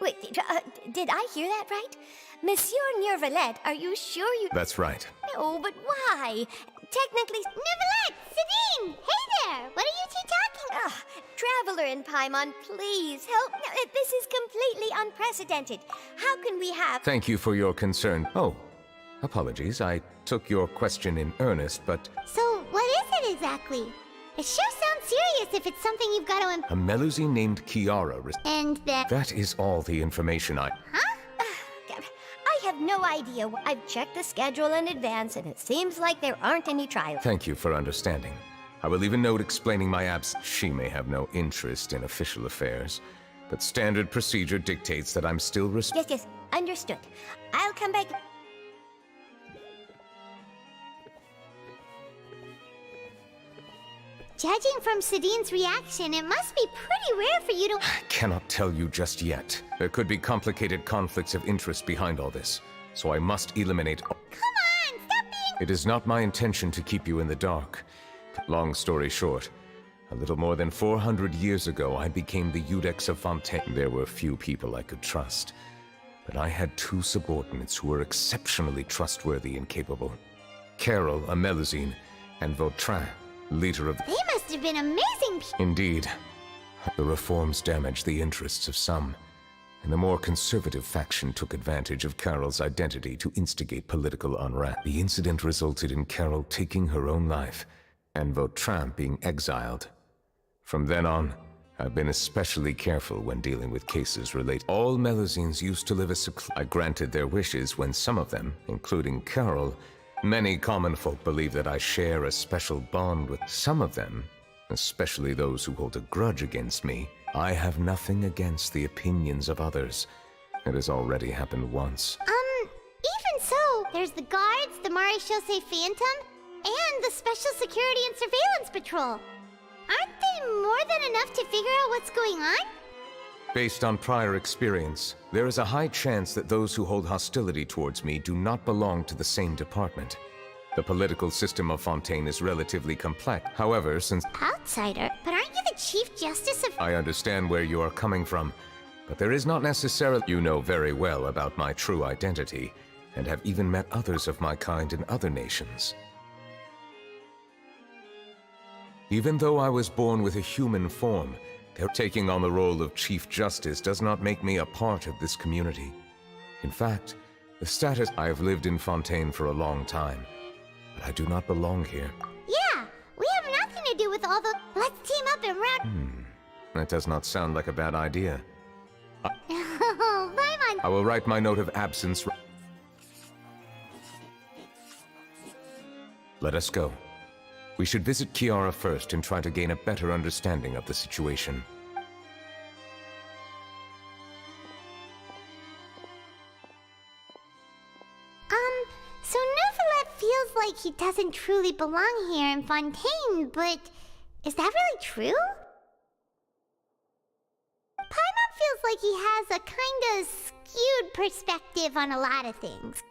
Wait, did I hear that right? Monsieur Neuvillette, are you sure you... That's right. No, but why? Technically... Neuvillette! Sabine! Hey there! What are you two talking? Ugh, Traveler in Paimon, please help. No, this is completely unprecedented. How can we have... Thank you for your concern. Oh, apologies. I took your question in earnest, but... So, what is it exactly? It sure sounds serious if it's something you've got to A Melusine named Kiara... And that... That is all the information I... Huh? I have no idea. I've checked the schedule in advance, and it seems like there aren't any trials. Thank you for understanding. I will leave a note explaining my absence. She may have no interest in official affairs, but standard procedure dictates that I'm still Yes, understood. I'll come back... Judging from Sadine's reaction, it must be pretty rare for you to... I cannot tell you just yet. There could be complicated conflicts of interest behind all this, so I must eliminate... Come on, stop being... It is not my intention to keep you in the dark. Long story short, a little more than 400 years ago, I became the Iudex of Fontaine. There were few people I could trust, but I had two subordinates who were exceptionally trustworthy and capable. Carol, a Melusine, and Vautrin, leader of... They must have been amazing people. Indeed. The reforms damaged the interests of some, and the more conservative faction took advantage of Carol's identity to instigate political unrest. The incident resulted in Carol taking her own life, and Vautrin being exiled. From then on, I've been especially careful when dealing with cases related. All Melusines used to live I granted their wishes when some of them, including Carol, many common folk believe that I share a special bond with some of them, especially those who hold a grudge against me. I have nothing against the opinions of others. It has already happened once. Even so, there's the guards, the Maréchaussée Phantom, and the Special Security and Surveillance Patrol. Aren't they more than enough to figure out what's going on? Based on prior experience, there is a high chance that those who hold hostility towards me do not belong to the same department. The political system of Fontaine is relatively complex. However, since... Outsider? But aren't you the Chief Justice of... I understand where you are coming from, but there is not necessarily... You know very well about my true identity, and have even met others of my kind in other nations. Even though I was born with a human form, taking on the role of Chief Justice does not make me a part of this community. In fact, the status... I have lived in Fontaine for a long time, but I do not belong here. Yeah, we have nothing to do with all the... Let's team up and run... That does not sound like a bad idea. Oh, Paimon! I will write my note of absence... Let us go. We should visit Kiara first and try to gain a better understanding of the situation. So Neuvillette feels like he doesn't truly belong here in Fontaine, but is that really true? Paimon feels like he has a kinda skewed perspective on a lot of things.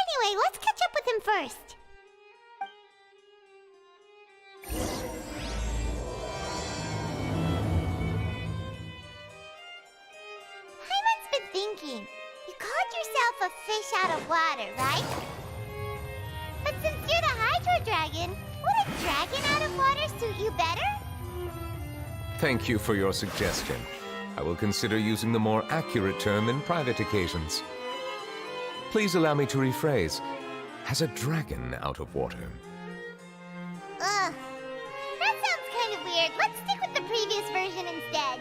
Anyway, let's catch up with him first. Paimon's been thinking. You called yourself a fish out of water, right? But since you're the Hydro Dragon, would a dragon out of water suit you better? Thank you for your suggestion. I will consider using the more accurate term in private occasions. Please allow me to rephrase. Has a dragon out of water? Ugh. That sounds kind of weird. Let's stick with the previous version instead.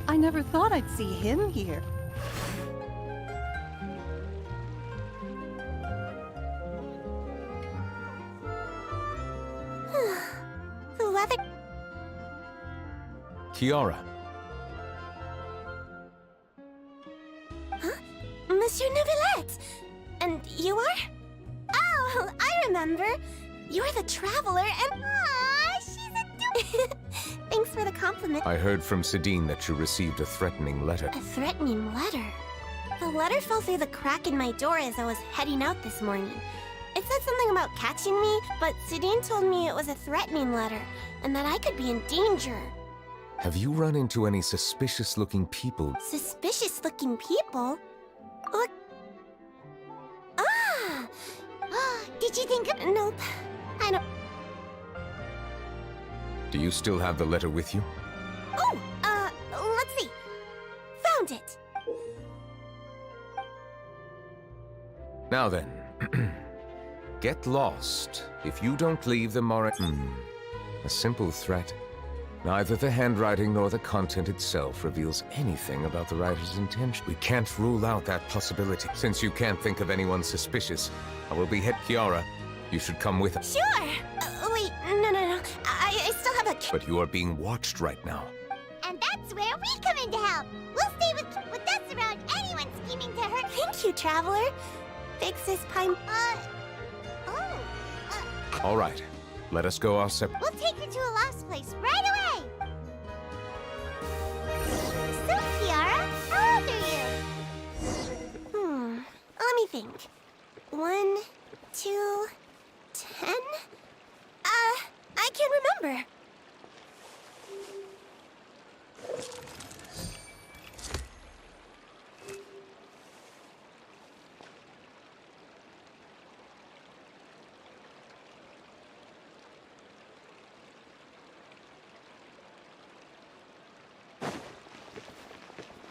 I never thought I'd see him here. The weather... Kiara. Huh? Monsieur Neuvillette! And you are? Oh, I remember. You're the traveler and... Aww, she's a Thanks for the compliment. I heard from Sidine that you received a threatening letter. A threatening letter? The letter fell through the crack in my door as I was heading out this morning. It said something about catching me, but Sidine told me it was a threatening letter, and that I could be in danger. Have you run into any suspicious-looking people? Suspicious-looking people? What? Ah! Did you think of... Nope. I don't... Do you still have the letter with you? Oh, let's see. Found it. Now then, get lost if you don't leave the A simple threat. Neither the handwriting nor the content itself reveals anything about the writer's intention. We can't rule out that possibility. Since you can't think of anyone suspicious, I will be Kiara. You should come with us. Sure. Wait, no. I still have a... But you are being watched right now. And that's where we come in to help. We'll stay with us around anyone scheming to hurt... Thank you, Traveler. Fix this Paimon... All right. Let us go our separate... We'll take you to a lost place right away! So, Kiara, how old are you? Let me think. 1, 2, 10? I can't remember.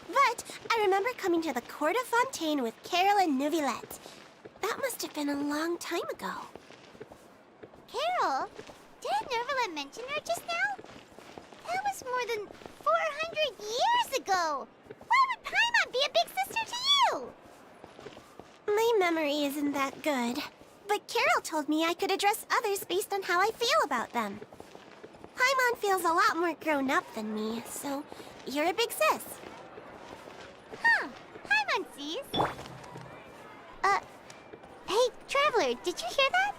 But I remember coming to the Court of Fontaine with Carol and Neuvillette. That must have been a long time ago. Carol? Didn't Neuvillette mention her just now? That was more than 400 years ago! Why would Paimon be a big sister to you? My memory isn't that good. But Carol told me I could address others based on how I feel about them. Paimon feels a lot more grown up than me, so you're a big sis. Huh. Paimon sees. Hey, Traveler, did you hear that?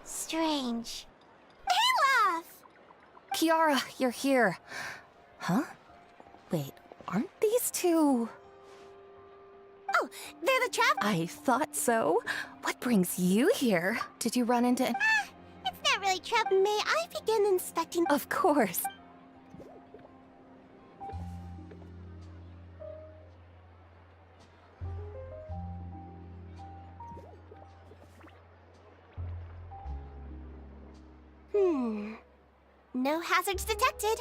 Strange. Olaf! Kiara, you're here. Huh? Wait, aren't these two... Oh, they're the I thought so. What brings you here? Did you run into... It's not really trouble. May I begin inspecting... Of course. No hazards detected.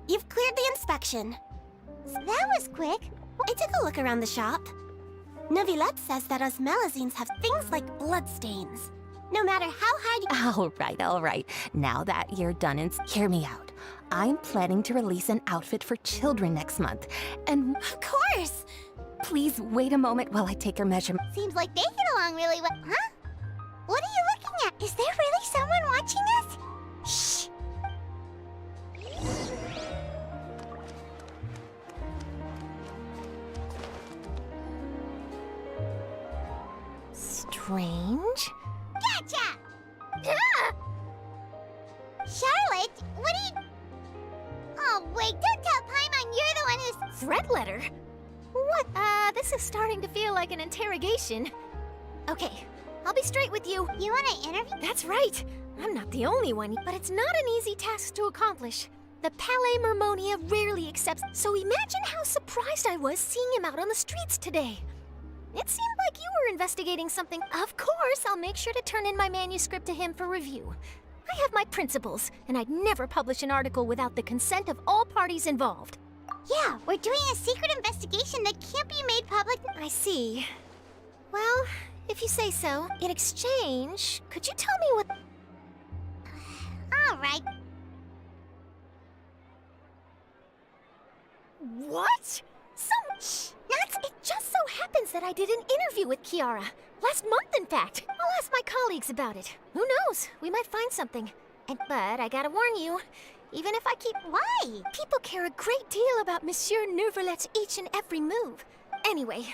You've cleared the inspection. That was quick. I took a look around the shop. Neuvillette says that osmelazines have things like bloodstains. No matter how hard you... All right. Now that you're done hear me out. I'm planning to release an outfit for children next month. And Of course! please wait a moment while I take your measurement. Seems like they get along really well. Huh? What are you looking at? Is there really someone watching us? Shh! Strange? Gotcha! Ah! Charlotte, what are you... Oh, wait, don't tell Paimon you're the one who's... Threat letter? What? This is starting to feel like an interrogation. Okay, I'll be straight with you. You want to interview? That's right. I'm not the only one, but it's not an easy task to accomplish. The Palais Mermonia rarely accepts, so imagine how surprised I was seeing him out on the streets today. It seemed like you were investigating something. Of course, I'll make sure to turn in my manuscript to him for review. I have my principles, and I'd never publish an article without the consent of all parties involved. Yeah, we're doing a secret investigation that can't be made public. I see. Well, if you say so, in exchange, could you tell me what... All right. What? It just so happens that I did an interview with Kiara. Last month, in fact. I'll ask my colleagues about it. Who knows? We might find something. But I gotta warn you, even if I keep... Why? People care a great deal about Monsieur Neuvillette's each and every move. Anyway,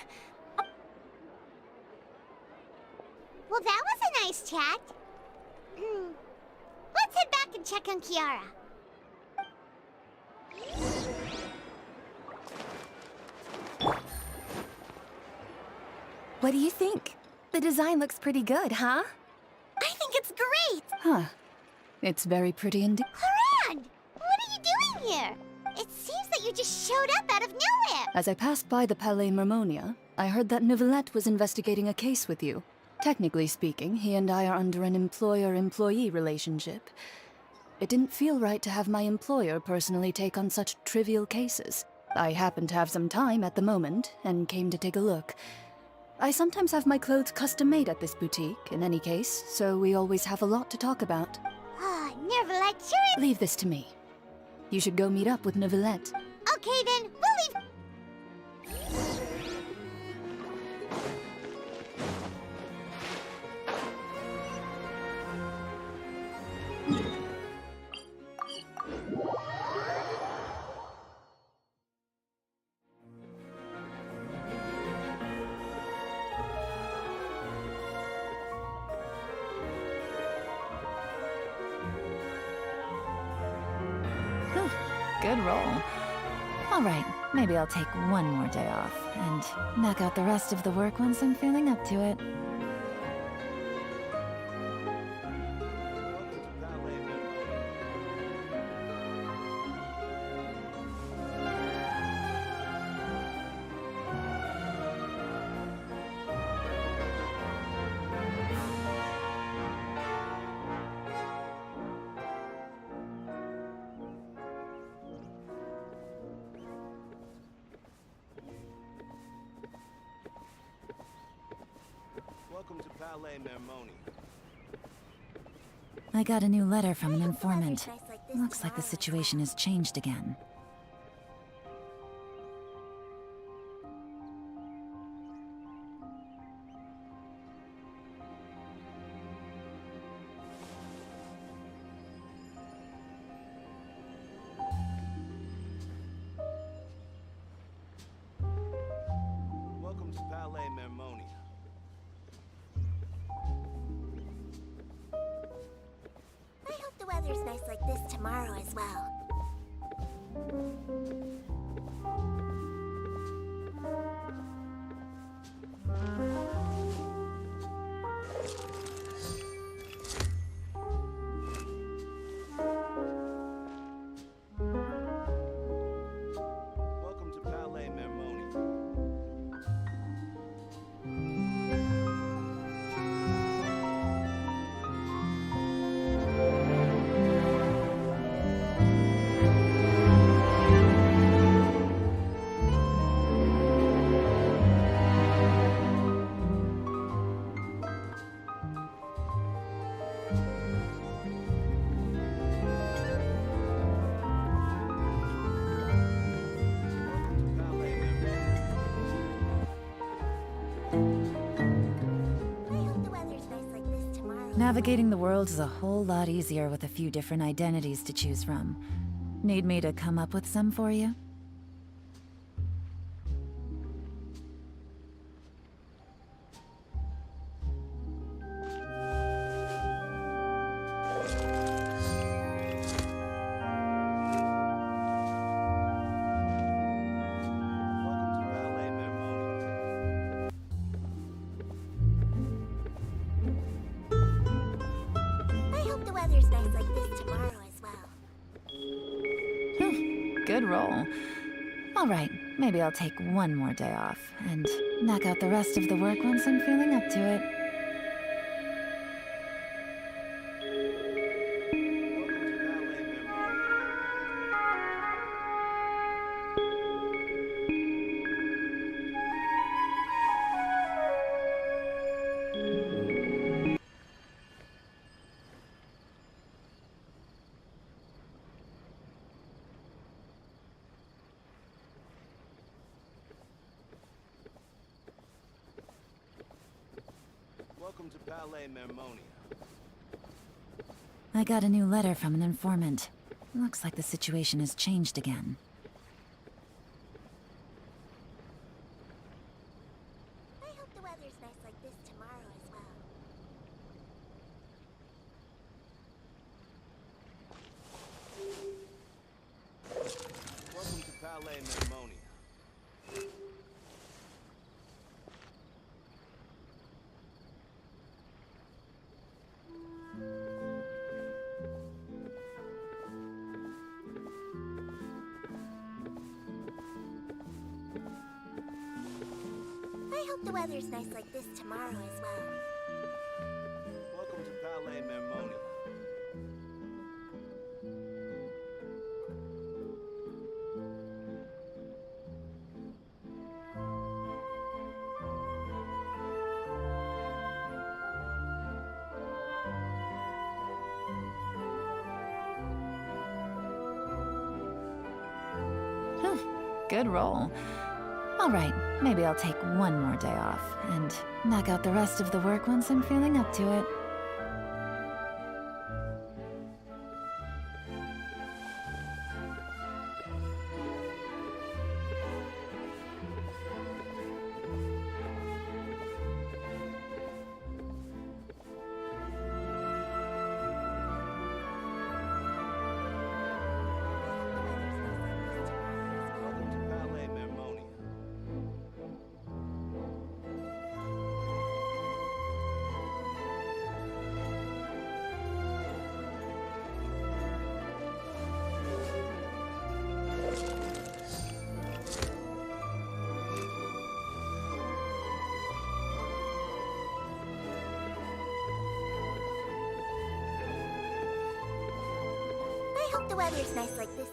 Well, that was a nice chat. Let's head back and check on Kiara. What do you think? The design looks pretty good, huh? I think it's great! Huh. It's very pretty indeed. Clarand! What are you doing here? It seems that you just showed up out of nowhere. As I passed by the Palais Mermonia, I heard that Neuvillette was investigating a case with you. Technically speaking, he and I are under an employer-employee relationship. It didn't feel right to have my employer personally take on such trivial cases. I happened to have some time at the moment, and came to take a look. I sometimes have my clothes custom-made at this boutique, in any case, so we always have a lot to talk about. Ah, Neuvillette, sure. Leave this to me. You should go meet up with Neuvillette. Okay then, we'll leave. Good roll. All right, maybe I'll take one more day off and knock out the rest of the work once I'm feeling up to it. Welcome to Palais Mermonia. I got a new letter from an informant. Looks like the situation has changed again. Welcome to Palais Mermonia. I hope the weather's nice like this tomorrow as well. Welcome to Palais Mermonia. Navigating the world is a whole lot easier with a few different identities to choose from. Need me to come up with some for you? Welcome to Palais Mermoni. I hope the weather's nice like this tomorrow as well. Good roll. All right, maybe I'll take one more day off and knock out the rest of the work once I'm feeling up to it. Welcome to Palais Mermoni. Welcome to Palais Mermoni. I got a new letter from an informant. Looks like the situation has changed again. I hope the weather's nice like this tomorrow as well. Welcome to Palais Mermoni. I hope the weather's nice like this tomorrow as well. Welcome to Palais Mermoni. Good roll. All right, maybe I'll take one more day off and knock out the rest of the work once I'm feeling up to it. Welcome to Palais Mermoni. I hope the weather's nice like this.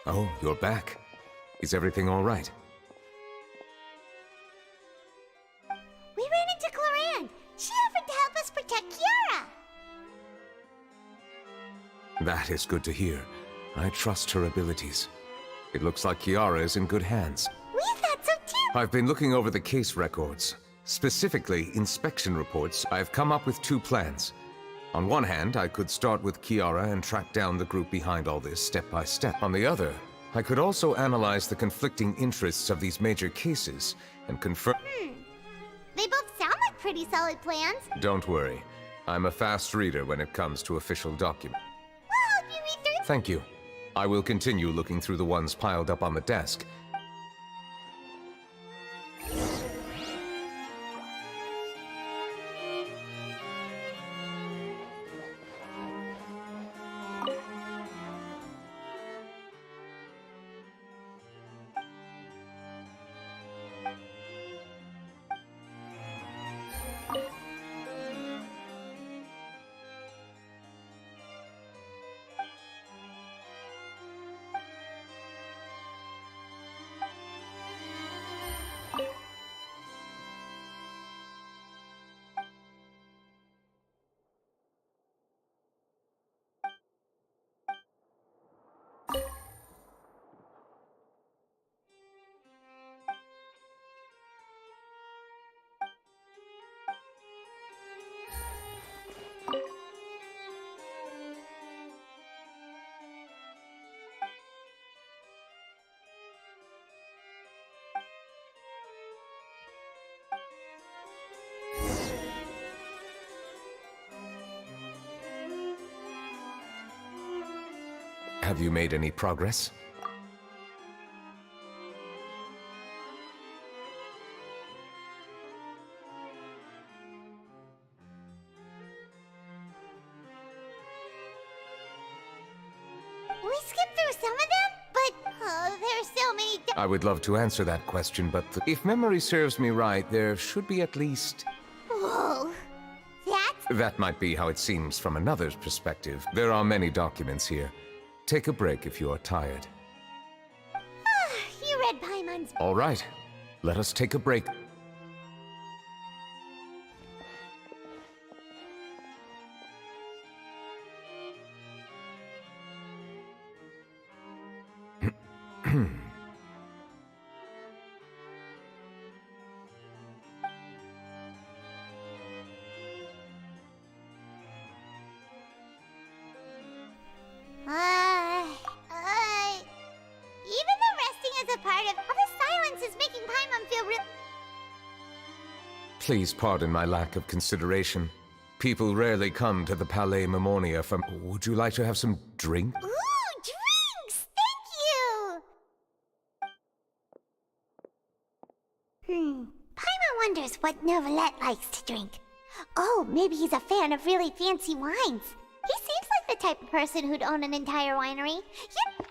Oh, you're back. Is everything all right? We ran into Cloran. She offered to help us protect Kiara. That is good to hear. I trust her abilities. It looks like Kiara is in good hands. We thought so too. I've been looking over the case records, specifically inspection reports. I've come up with two plans. On one hand, I could start with Kiara and track down the group behind all this step by step. On the other, I could also analyze the conflicting interests of these major cases and confirm. They both sound like pretty solid plans. Don't worry. I'm a fast reader when it comes to official documents. We'll help you read through. Thank you. I will continue looking through the ones piled up on the desk. Have you made any progress? We skipped through some of them, but there's so many. I would love to answer that question, but if memory serves me right, there should be at least... Whoa, that's That might be how it seems from another's perspective. There are many documents here. Take a break if you are tired. you read Paimon's. All right, let us take a break. Even the resting is a part of. All the silence is making Paimon feel real. Please pardon my lack of consideration. People rarely come to the Palais Mermonia for... Would you like to have some drink? Ooh, drinks! Thank you! Paimon wonders what Neuvillette likes to drink. Oh, maybe he's a fan of really fancy wines. He seems like the type of person who'd own an entire winery. Yeah.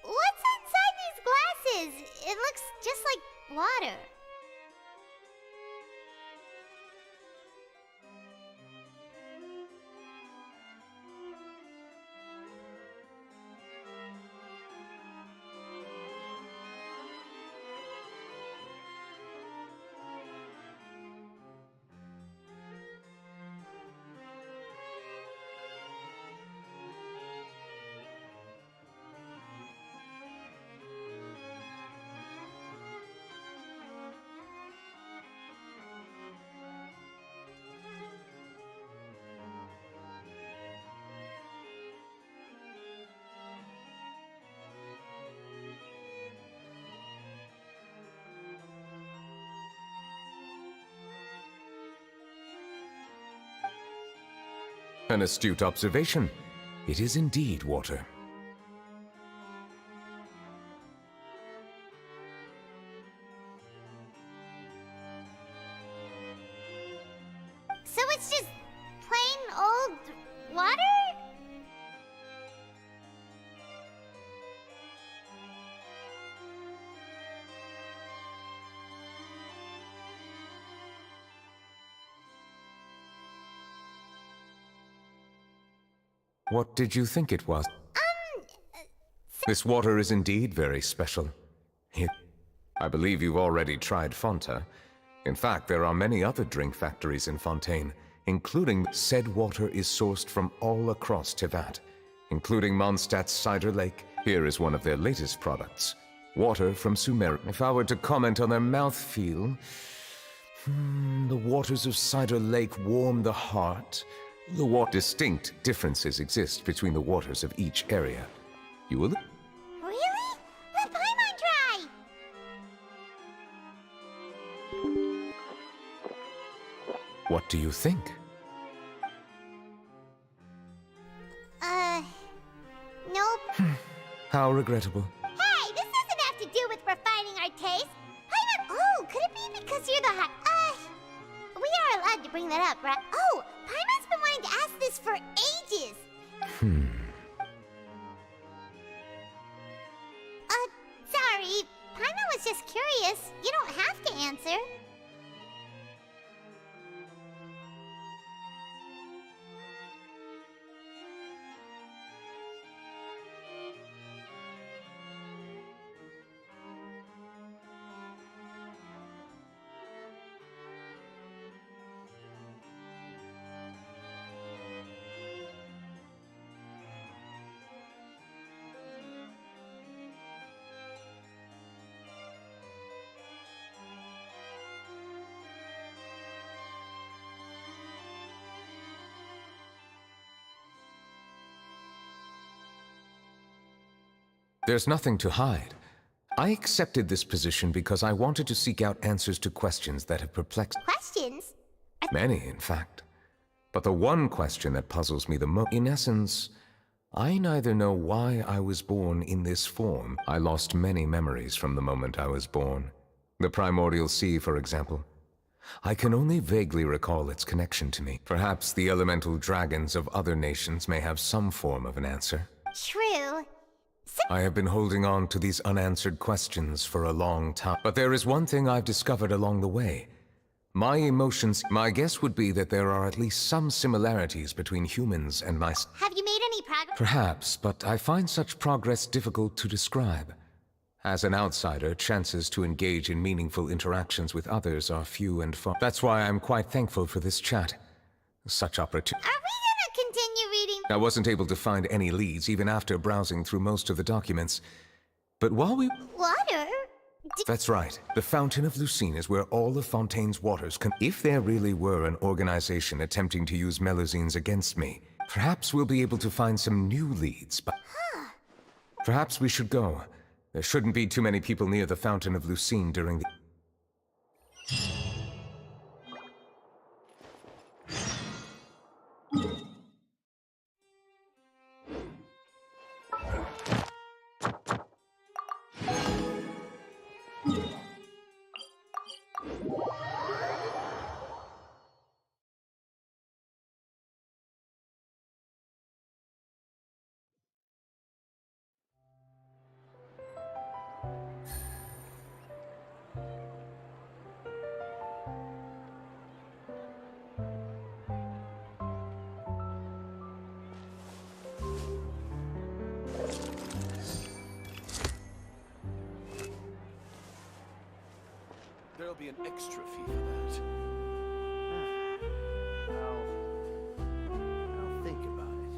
What's inside these glasses? It looks just like water. An astute observation. It is indeed water. So it's just plain old water? What did you think it was? This water is indeed very special. I believe you've already tried Fonta. In fact, there are many other drink factories in Fontaine, including said water is sourced from all across Tevat, including Mondstadt's Cider Lake. Here is one of their latest products. Water from Sumer. If I were to comment on their mouthfeel... the waters of Cider Lake warm the heart. Distinct differences exist between the waters of each area. You will... Really? Let Paimon try! What do you think? Nope. How regrettable. Hey, this doesn't have to do with refining our taste. Paimon, oh, could it be because you're the we are allowed to bring that up, right? Oh, Paimon's been wanting to ask this for ages. Sorry. Paimon was just curious. You don't have to answer. There's nothing to hide. I accepted this position because I wanted to seek out answers to questions that have perplexed... Questions? Many, in fact. But the one question that puzzles me the most, in essence, I neither know why I was born in this form. I lost many memories from the moment I was born. The primordial sea, for example. I can only vaguely recall its connection to me. Perhaps the elemental dragons of other nations may have some form of an answer. True. I have been holding on to these unanswered questions for a long time. But there is one thing I've discovered along the way. My emotions... My guess would be that there are at least some similarities between humans and my... Have you made any progress? Perhaps, but I find such progress difficult to describe. As an outsider, chances to engage in meaningful interactions with others are few and far. That's why I'm quite thankful for this chat. Such opportunity. Are we gonna continue reading? I wasn't able to find any leads even after browsing through most of the documents. But while we... Water? That's right. The Fountain of Lucine is where all of Fontaine's waters can... If there really were an organization attempting to use Melusines against me, perhaps we'll be able to find some new leads, but... Perhaps we should go. There shouldn't be too many people near the Fountain of Lucine during the... There'll be an extra fee for that. I'll think about it.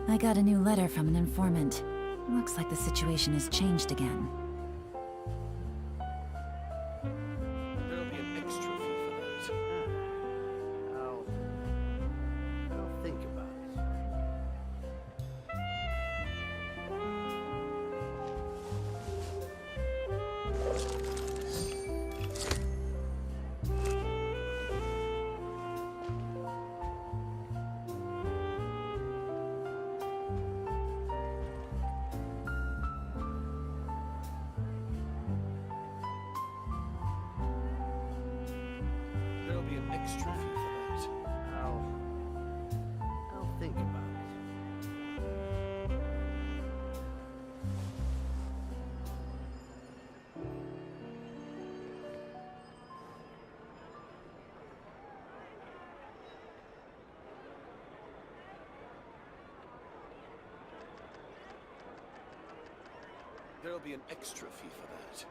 I got a new letter from an informant. Looks like the situation has changed again. There'll be an extra fee for that. I'll think about it. There'll be an extra fee for that. I'll think about it. There'll be an extra fee for that.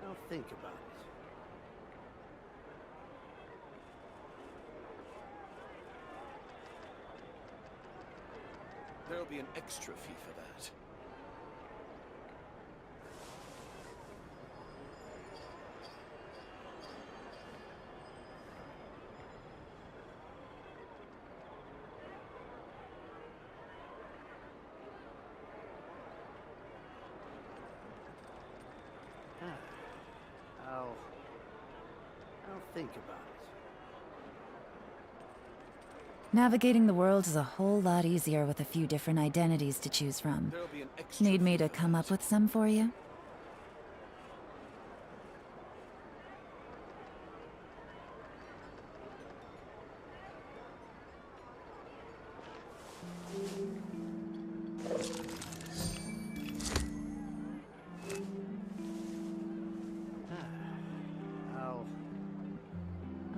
I'll think about it. There'll be an extra fee for that. I'll think about it. Navigating the world is a whole lot easier with a few different identities to choose from. There'll be an extra Need me fee to for come that. up with some for you?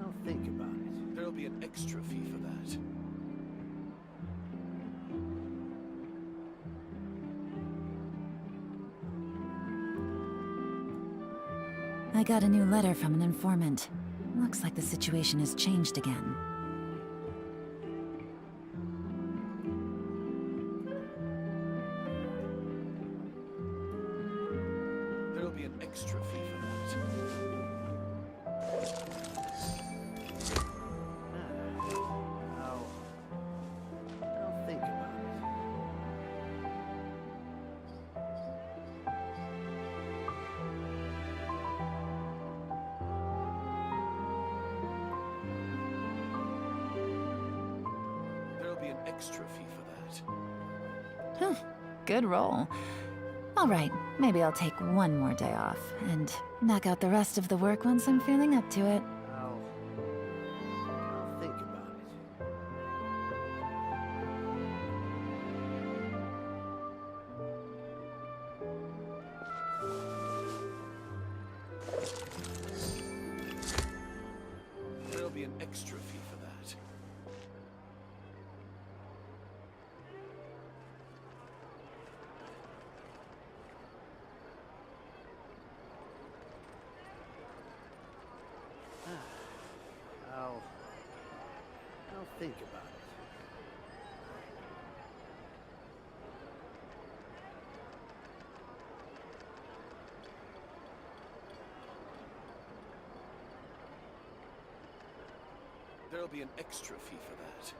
I'll think about it. There'll be an extra fee for that. I got a new letter from an informant. Looks like the situation has changed again. be an extra fee for that. I'll think about it. There'll be an extra fee for that. Huh, good roll. All right, maybe I'll take one more day off and knock out the rest of the work once I'm feeling up to it. I'll think about it. There'll be an extra fee for that. I'll think about it. There'll be an extra fee for that.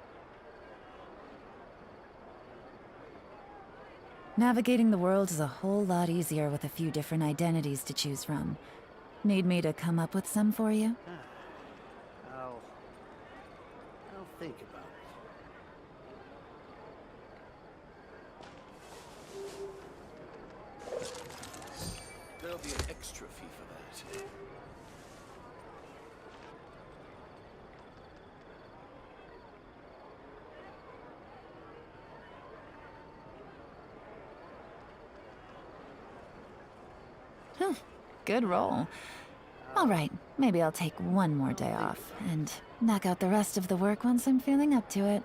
Navigating the world is a whole lot easier with a few different identities to choose from. Need me to come up with some for you? I'll think about it. There'll be an extra fee for that. Huh, good roll. All right, maybe I'll take one more day off and knock out the rest of the work once I'm feeling up to it.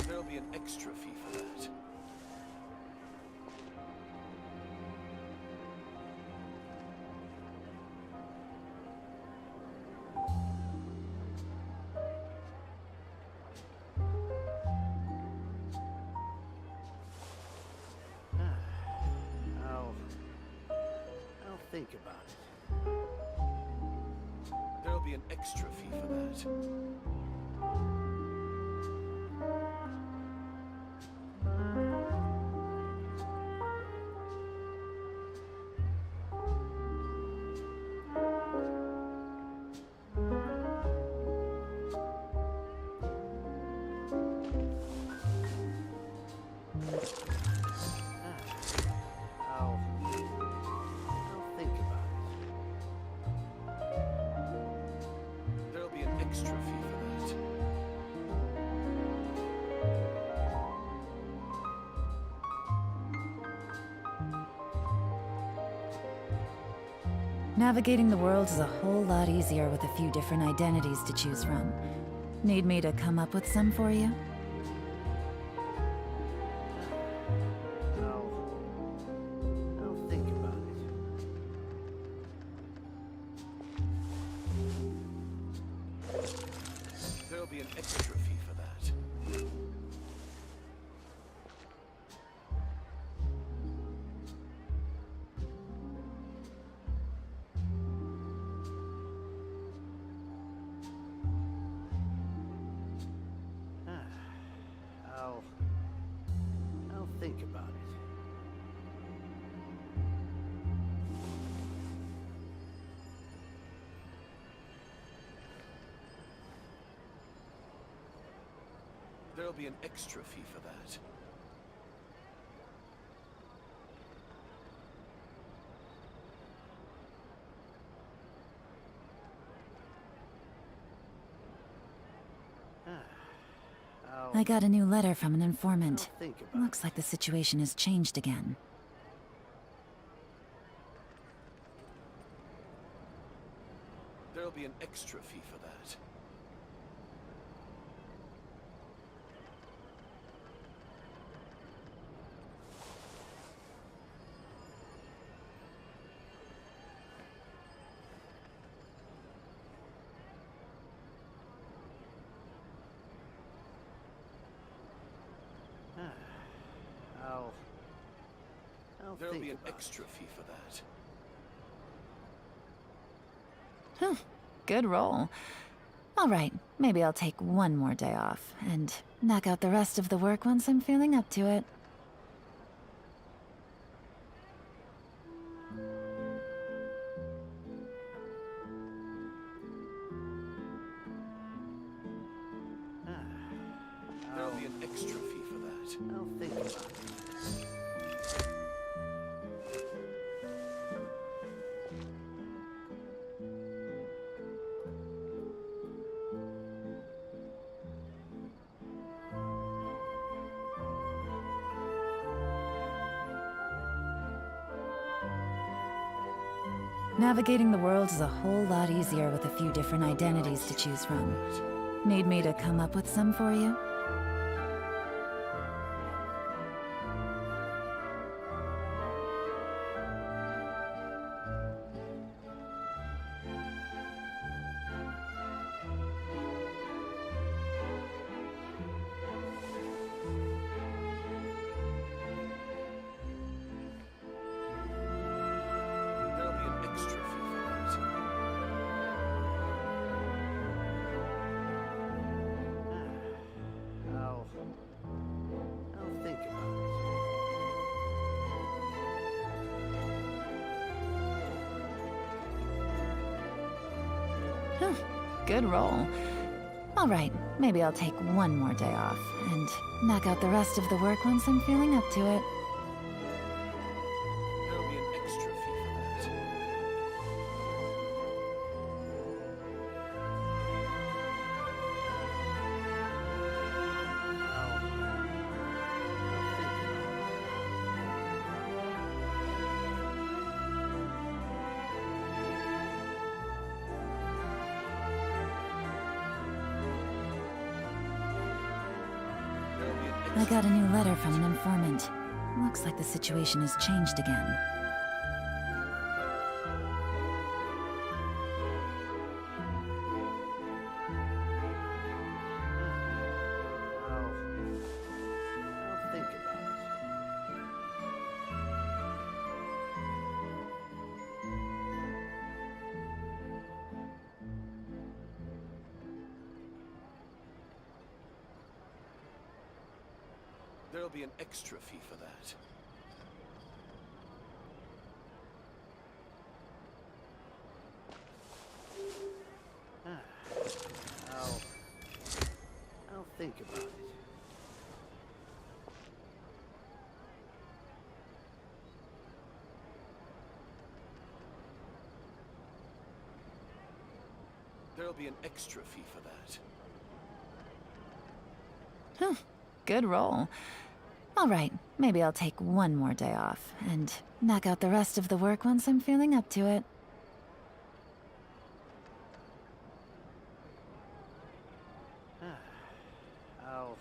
There'll be an extra fee for that. I'll think about it. There'll be an extra fee for that. I'll think about it. There'll be an extra fee for that. Navigating the world is a whole lot easier with a few different identities to choose from. Need me to come up with some for you? I'll think about it. There'll be an extra fee for that. I'll think about it. There'll be an extra fee for that. I got a new letter from an informant. I'll think about Looks like the situation has changed again. There'll be an extra fee for that. There'll think be an about extra fee for that. Good roll. All right, maybe I'll take one more day off and knock out the rest of the work once I'm feeling up to it. There'll be an extra fee for that. I'll think about it. Navigating the world is a whole lot easier with a few different identities to choose from. Need me to come up with some for you? There'll be an extra fee for that. I'll think about it. Good roll. All right, maybe I'll take one more day off and knock out the rest of the work once I'm feeling up to it. There'll be an extra fee for that. There'll be an I got a new letter from an informant. Looks like the situation has changed again. I'll think about it. There'll be an extra fee for that. I'll think about it. There'll be an extra fee for that. Good roll. All right, maybe I'll take one more day off and knock out the rest of the work once I'm feeling up to it. I'll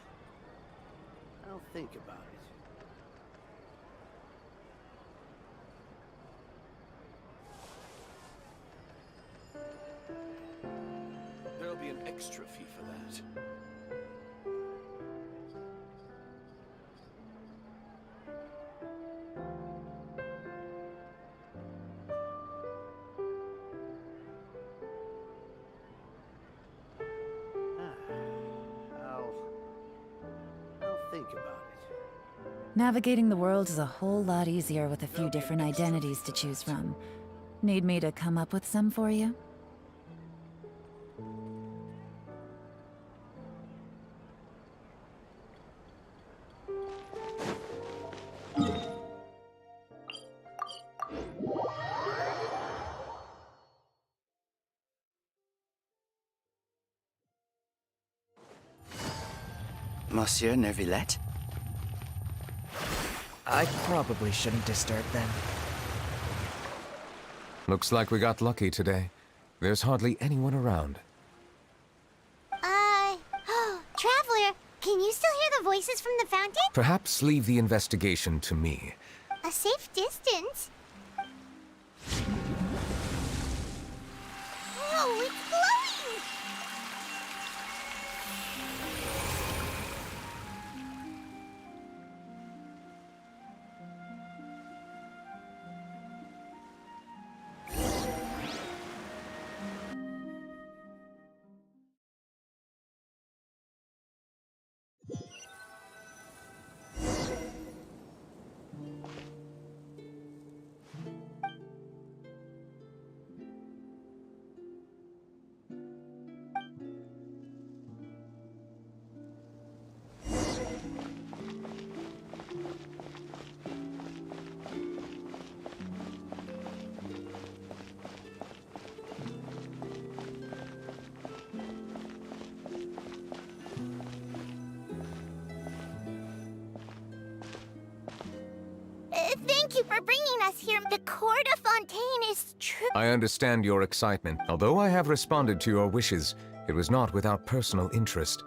think about it. There'll be an extra fee for that. I'll think about it. Navigating the world is a whole lot easier with a few different identities to choose from. Need me to come up with some for you? Monsieur Neuvillette? I probably shouldn't disturb them. Looks like we got lucky today. There's hardly anyone around. Traveler, can you still hear the voices from the fountain? Perhaps leave the investigation to me. A safe distance? Whoa, it's glowing! Thank you for bringing us here. The Court of Fontaine is true. I understand your excitement. Although I have responded to your wishes, it was not without personal interest.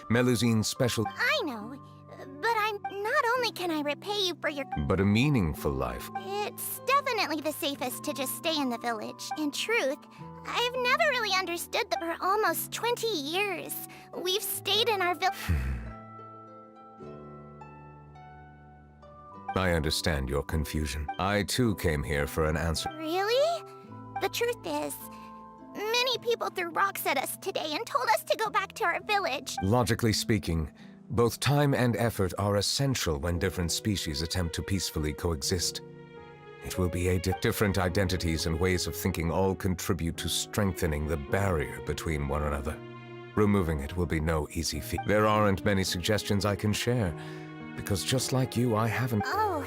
Melusine's special... I know, but not only can I repay you for your... but a meaningful life. It's definitely the safest to just stay in the village. In truth, I've never really understood that for almost 20 years, we've stayed in our village. I understand your confusion. I too came here for an answer. Really? The truth is, many people threw rocks at us today and told us to go back to our village. Logically speaking, both time and effort are essential when different species attempt to peacefully coexist. It will be different identities and ways of thinking all contribute to strengthening the barrier between one another. Removing it will be no easy feat. There aren't many suggestions I can share, because just like you, I haven't... Oh,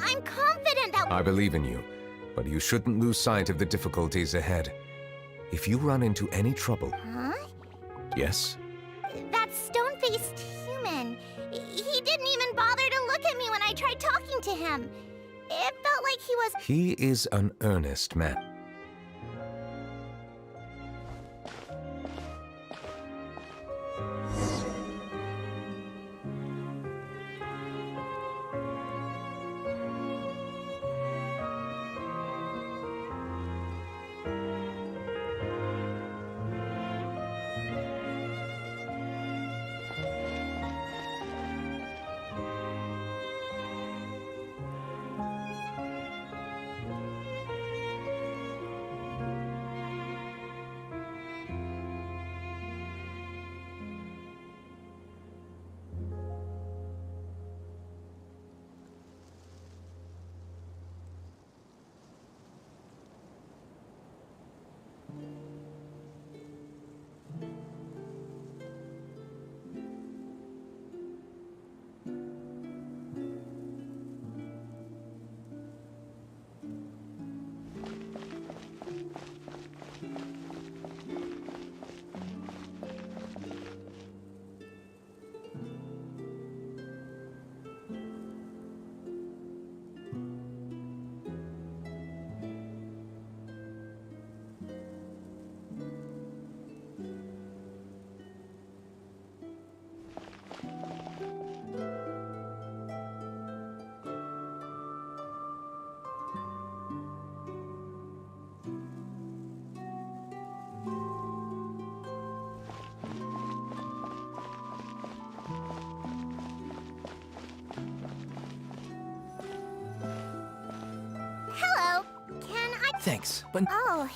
I'm confident that... I believe in you, but you shouldn't lose sight of the difficulties ahead. If you run into any trouble... Huh? Yes? That stone-faced human. He didn't even bother to look at me when I tried talking to him. It felt like he was... He is an earnest man. Hello. Can I... Thanks, but Oh.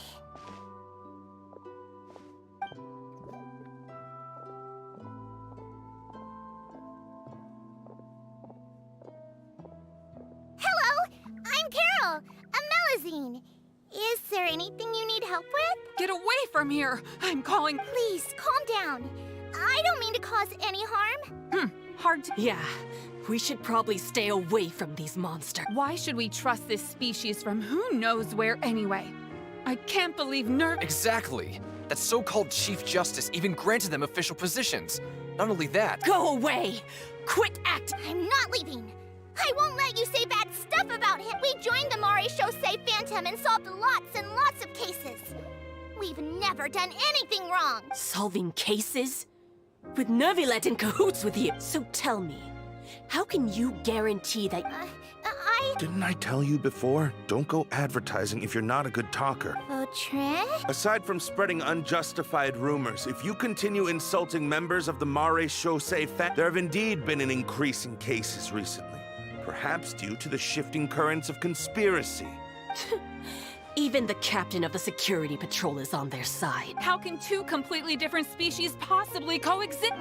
Hello. I'm Carol. A Melusine. Is there anything you need help with? Get away from here! I'm calling... Please, calm down. I don't mean to cause any harm. Hard to... Yeah, we should probably stay away from these monsters. Why should we trust this species from who knows where anyway? I can't believe Exactly! That so-called Chief Justice even granted them official positions. Not only that... Go away! Quit acting! I'm not leaving. I won't let you say bad stuff about him. We joined the Mare Chaussee Phantom and solved lots and lots of cases. We've never done anything wrong. Solving cases? With Neuvillette in cahoots with you. So tell me, how can you guarantee that... Didn't I tell you before? Don't go advertising if you're not a good talker. Vautrin? Aside from spreading unjustified rumors, if you continue insulting members of the Mare Chaussee there have indeed been an increase in cases recently. Perhaps due to the shifting currents of conspiracy. Even the captain of the security patrol is on their side. How can two completely different species possibly coexist?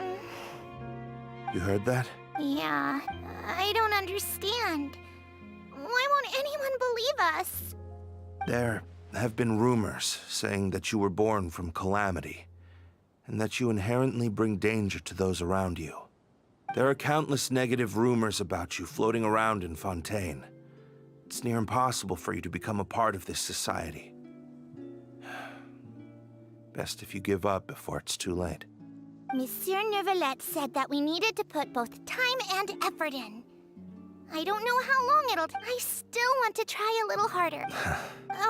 You heard that? Yeah, I don't understand. Why won't anyone believe us? There have been rumors saying that you were born from calamity, and that you inherently bring danger to those around you. There are countless negative rumors about you floating around in Fontaine. It's near impossible for you to become a part of this society. Best if you give up before it's too late. Monsieur Neuvillette said that we needed to put both time and effort in. I don't know how long I still want to try a little harder.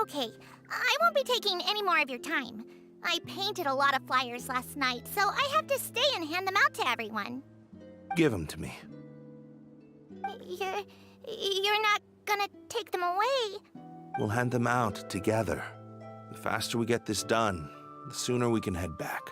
Okay, I won't be taking any more of your time. I painted a lot of flyers last night, so I have to stay and hand them out to everyone. Give them to me. You're not gonna take them away? We'll hand them out together. The faster we get this done, the sooner we can head back.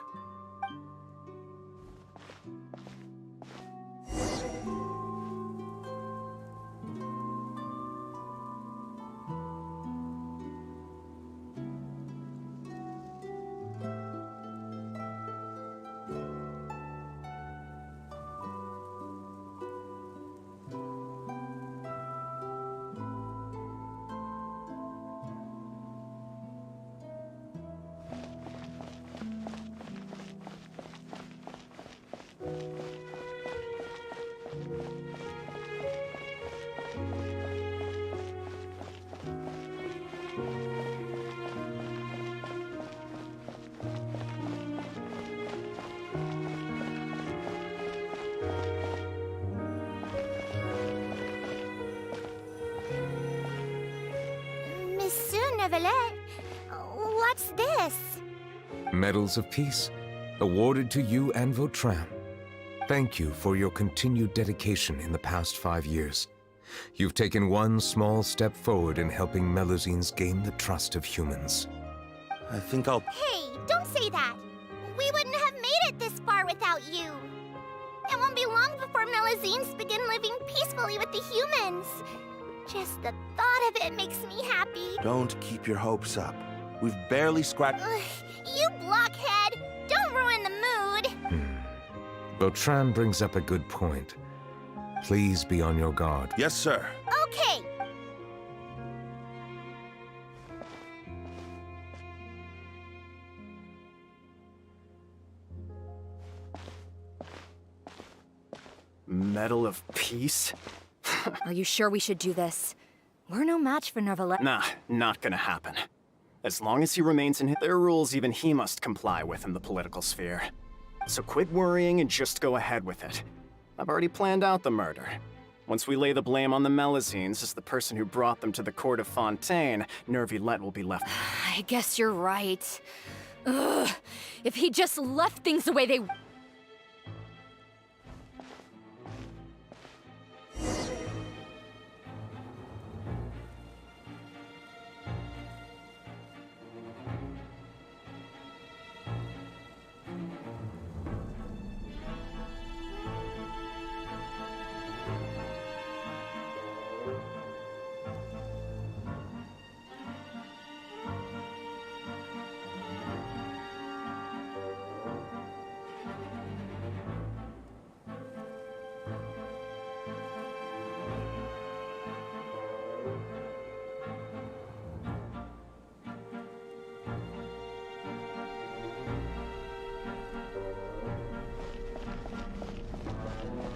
Neuvillette, what's this? Medals of Peace, awarded to you and Vautrin. Thank you for your continued dedication in the past 5 years. You've taken one small step forward in helping Melusines gain the trust of humans. I think I'll... Hey, don't say that! We wouldn't have made it this far without you! It won't be long before Melusines begin living peacefully with the humans. Just the thought of it makes me happy. Don't keep your hopes up. We've barely scratched... You blockhead! Don't ruin the mood! Vautrin brings up a good point. Please be on your guard. Yes, sir. Okay! Medal of Peace? Are you sure we should do this? We're no match for Neuvillette. Nah, not gonna happen. As long as he remains in their rules, even he must comply with in the political sphere. So quit worrying and just go ahead with it. I've already planned out the murder. Once we lay the blame on the Melusines as the person who brought them to the court of Fontaine, Neuvillette will be left. I guess you're right. Ugh, if he just left things the way they...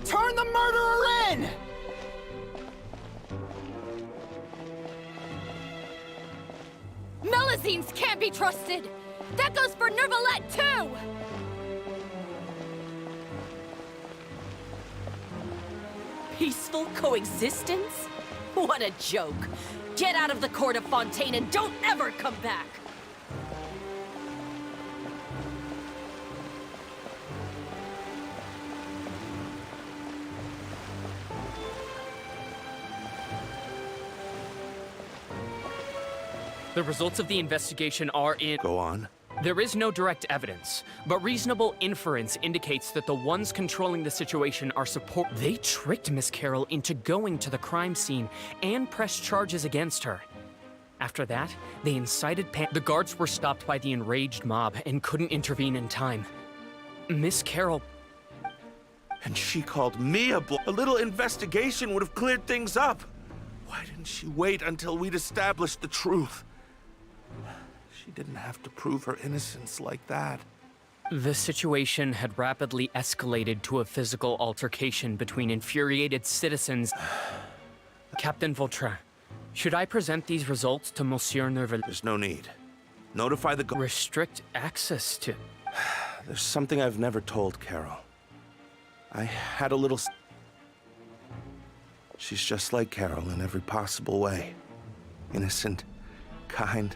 Turn the murderer in! Melusines can't be trusted! That goes for Neuvillette, too! Peaceful coexistence? What a joke. Get out of the court of Fontaine and don't ever come back! The results of the investigation are in... Go on. There is no direct evidence, but reasonable inference indicates that the ones controlling the situation are support... They tricked Miss Carroll into going to the crime scene and pressed charges against her. After that, they incited The guards were stopped by the enraged mob and couldn't intervene in time. Miss Carroll... And she called me a little investigation would have cleared things up. Why didn't she wait until we'd established the truth? She didn't have to prove her innocence like that. The situation had rapidly escalated to a physical altercation between infuriated citizens. Captain Vautrin, should I present these results to Monsieur Neuvillette? There's no need. Notify the... Restrict access to... There's something I've never told Carol. I had a little... She's just like Carol in every possible way. Innocent, kind,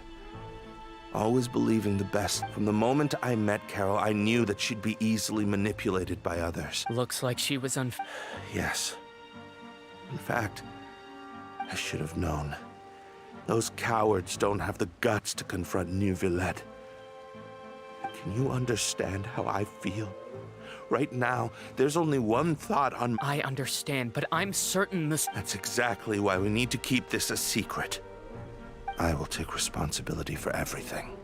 always believing the best. From the moment I met Carol, I knew that she'd be easily manipulated by others. Looks like she was Yes. In fact, I should have known. Those cowards don't have the guts to confront Neuvillette. Can you understand how I feel? Right now, there's only one thought on— I understand, but I'm certain this— That's exactly why we need to keep this a secret. I will take responsibility for everything.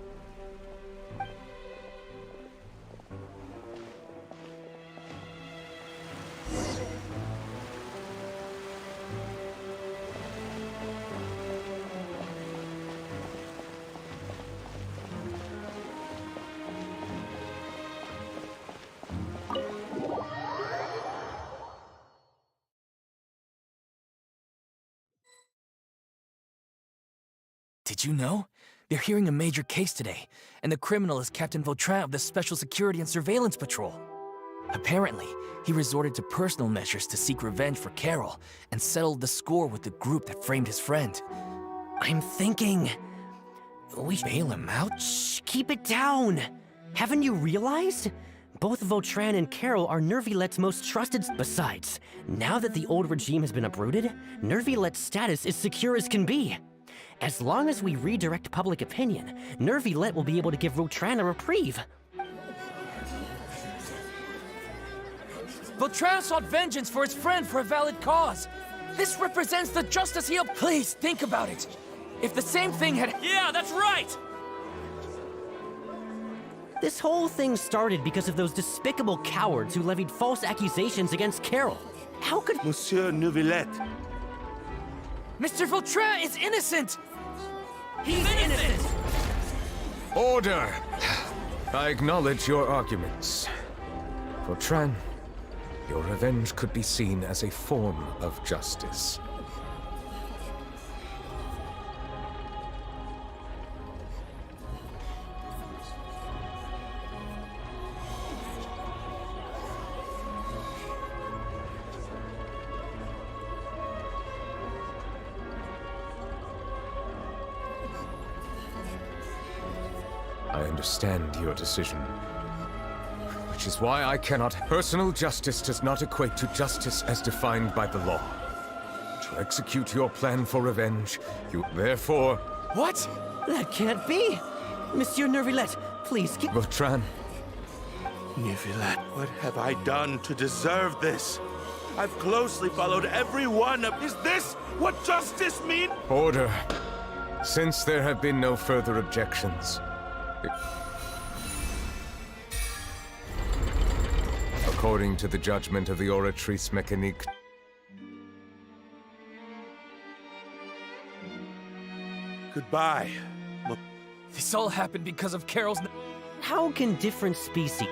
Did you know? They're hearing a major case today, and the criminal is Captain Vautrin of the Special Security and Surveillance Patrol. Apparently, he resorted to personal measures to seek revenge for Carol and settled the score with the group that framed his friend. I'm thinking— we bail him out? Shh, keep it down! Haven't you realized? Both Vautrin and Carol are Neuvillette's most trusted. Besides, now that the old regime has been uprooted, Neuvillette's status is secure as can be. As long as we redirect public opinion, Neuvillette will be able to give Vautrin a reprieve. Vautrin sought vengeance for his friend for a valid cause. This represents the justice he'll— Please, think about it. If the same thing had— Yeah, that's right! This whole thing started because of those despicable cowards who levied false accusations against Carol. How could— Monsieur Neuvillette! Mr. Vautrin is innocent! He's innocent! Order! I acknowledge your arguments. Vautrin, your revenge could be seen as a form of justice. I understand your decision, which is why I cannot— Personal justice does not equate to justice as defined by the law. To execute your plan for revenge, you therefore— What? That can't be! Monsieur Neuvillette, please keep— Vautrin. Neuvillette, what have I done to deserve this? I've closely followed every one of— Is this what justice means? Order. Since there have been no further objections, according to the judgment of the Oratrice Mécanique, Goodbye. This all happened because of Carol's— How can different species—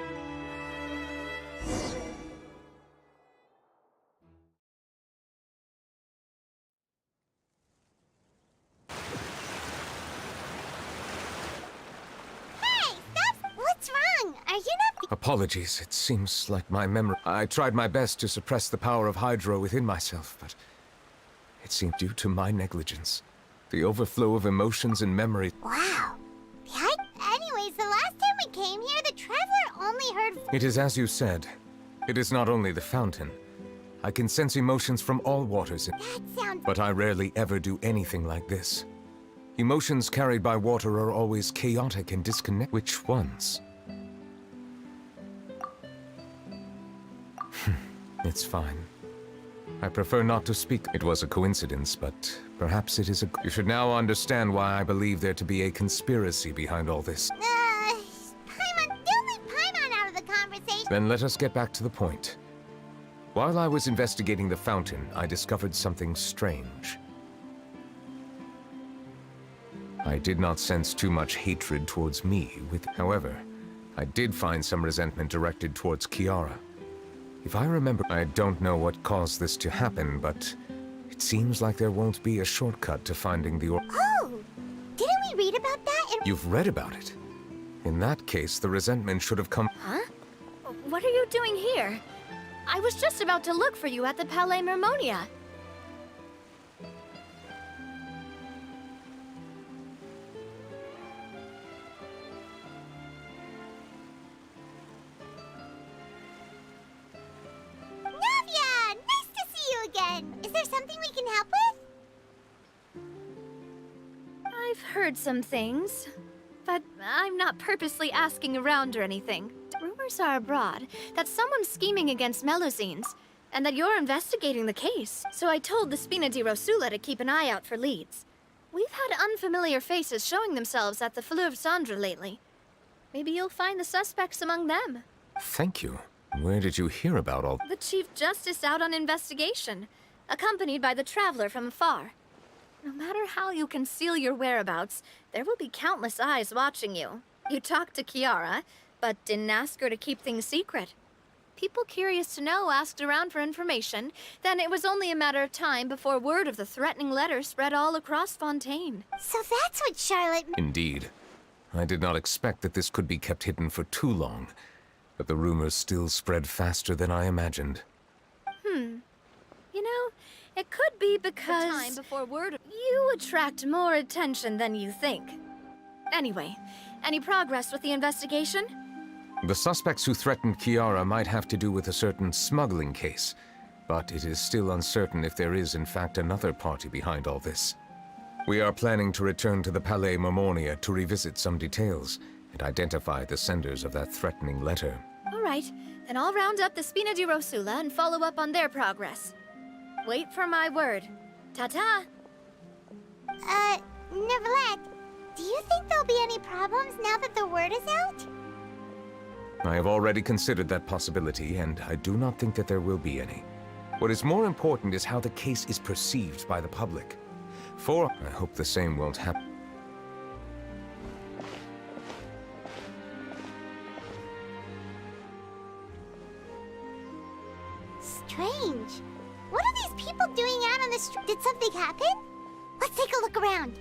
What's wrong? Are you not— Apologies, it seems like my memory— I tried my best to suppress the power of Hydro within myself, but it seemed due to my negligence. The overflow of emotions and memory— Wow. Anyways, the last time we came here, the Traveler only heard— It is as you said. It is not only the fountain. I can sense emotions from all waters— That sounds— But I rarely ever do anything like this. Emotions carried by water are always chaotic and disconnected. Which ones? It's fine. I prefer not to speak. It was a coincidence, but perhaps it is a— You should now understand why I believe there to be a conspiracy behind all this. Paimon, don't leave Paimon out of the conversation. Then let us get back to the point. While I was investigating the fountain, I discovered something strange. I did not sense too much hatred towards me. However, I did find some resentment directed towards Kiara. If I remember— I don't know what caused this to happen, but it seems like there won't be a shortcut to finding the— Oh! Didn't we read about that in— You've read about it? In that case, the resentment should have come— Huh? What are you doing here? I was just about to look for you at the Palais Mermonia. there something we can help with? I've heard some things, but I'm not purposely asking around or anything. Rumors are abroad that someone's scheming against Melusines, and that you're investigating the case. So I told the Spina di Rosula to keep an eye out for leads. We've had unfamiliar faces showing themselves at the Fleuve Cendre lately. Maybe you'll find the suspects among them. Thank you. Where did you hear about all... The Chief Justice out on investigation, accompanied by the Traveler from afar. No matter how you conceal your whereabouts, there will be countless eyes watching you. You talked to Kiara, but didn't ask her to keep things secret. People curious to know asked around for information, then it was only a matter of time before word of the threatening letter spread all across Fontaine. So that's what Charlotte... Indeed. I did not expect that this could be kept hidden for too long, but the rumors still spread faster than I imagined. You know, it could be because the time before word you attract more attention than you think. Anyway, any progress with the investigation? The suspects who threatened Kiara might have to do with a certain smuggling case, but it is still uncertain if there is in fact another party behind all this. We are planning to return to the Palais Mermonia to revisit some details and identify the senders of that threatening letter. All right, then I'll round up the Spina di Rosula and follow up on their progress. Wait for my word. Ta-ta! Neuvillette, do you think there'll be any problems now that the word is out? I have already considered that possibility, and I do not think that there will be any. What is more important is how the case is perceived by the public. For I hope the same won't happen. Strange. What are these people doing out on the street? Did something happen? Let's take a look around.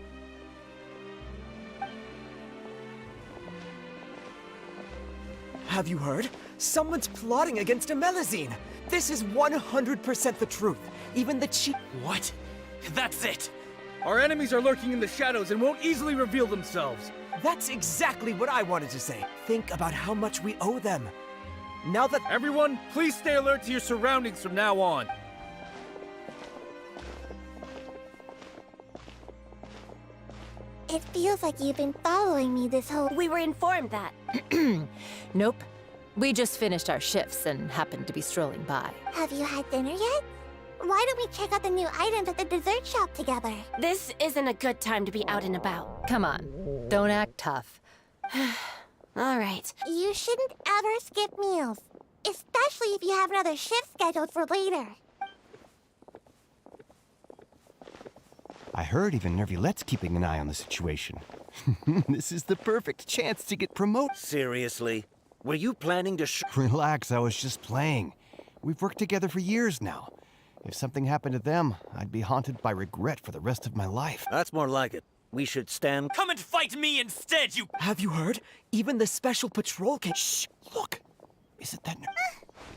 Have you heard? Someone's plotting against a Melusine. This is 100% the truth. Even the chief... What? That's it! Our enemies are lurking in the shadows and won't easily reveal themselves. That's exactly what I wanted to say. Think about how much we owe them. Now that... Everyone, please stay alert to your surroundings from now on. It feels like you've been following me this whole... We were informed that. Nope. We just finished our shifts and happened to be strolling by. Have you had dinner yet? Why don't we check out the new items at the dessert shop together? This isn't a good time to be out and about. Come on, don't act tough. All right. You shouldn't ever skip meals, especially if you have another shift scheduled for later. I heard even Neuvillette's keeping an eye on the situation. This is the perfect chance to get promoted. Seriously? Were you planning to Relax, I was just playing. We've worked together for years now. If something happened to them, I'd be haunted by regret for the rest of my life. That's more like it. We should stand... Come and fight me instead, you... Have you heard? Even the special patrol came... Shh! Look! Isn't that...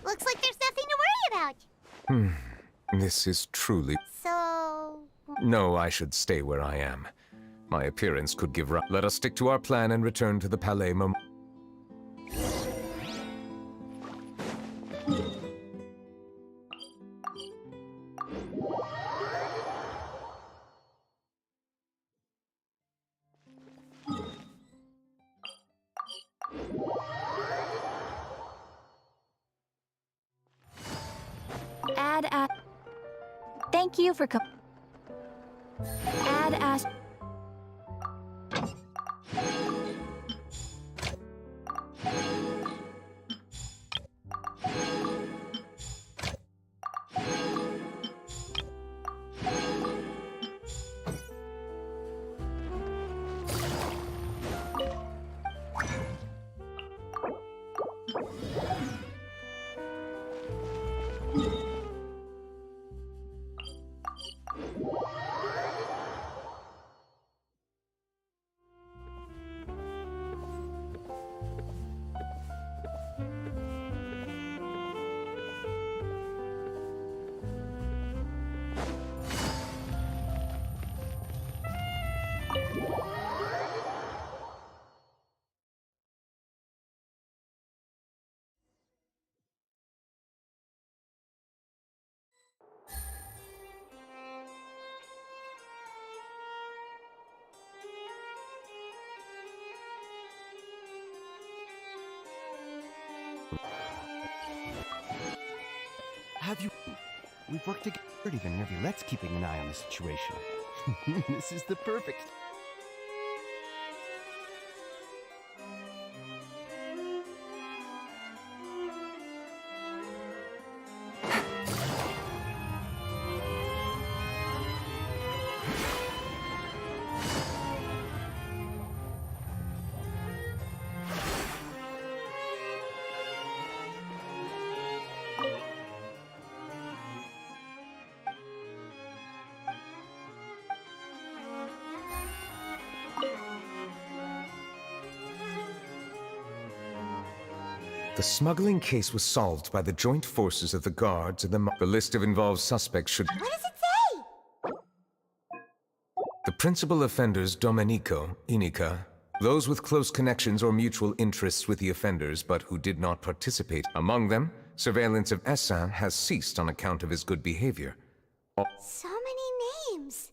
Looks like there's nothing to worry about. This is truly... So... No, I should stay where I am. My appearance could give rise... Let us stick to our plan and return to the Palais Mermonia. Thank you for Have you... We've worked together. Even Neuvillette's keeping an eye on the situation. This is the perfect... The smuggling case was solved by the joint forces of the guards and the list of involved suspects should... What does it say? The principal offenders Domenico, Inica, those with close connections or mutual interests with the offenders but who did not participate. Among them, surveillance of Essin has ceased on account of his good behavior. So many names.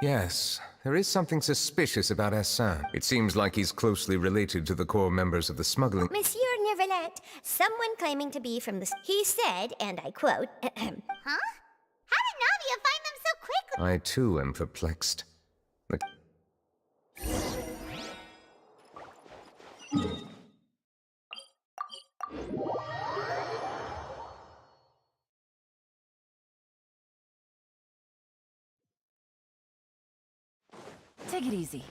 Yes, there is something suspicious about Essin. It seems like he's closely related to the core members of the smuggling... Monsieur Neuvillette, someone claiming to be from the... He said, and I quote... Huh? How did Navia find them so quickly? I too am perplexed. Take it easy.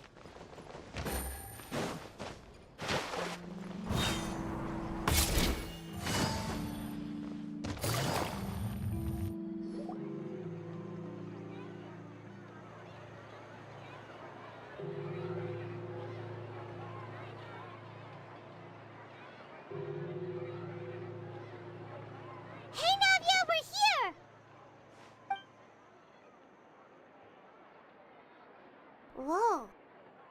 Hey, Navia, we're here! Whoa.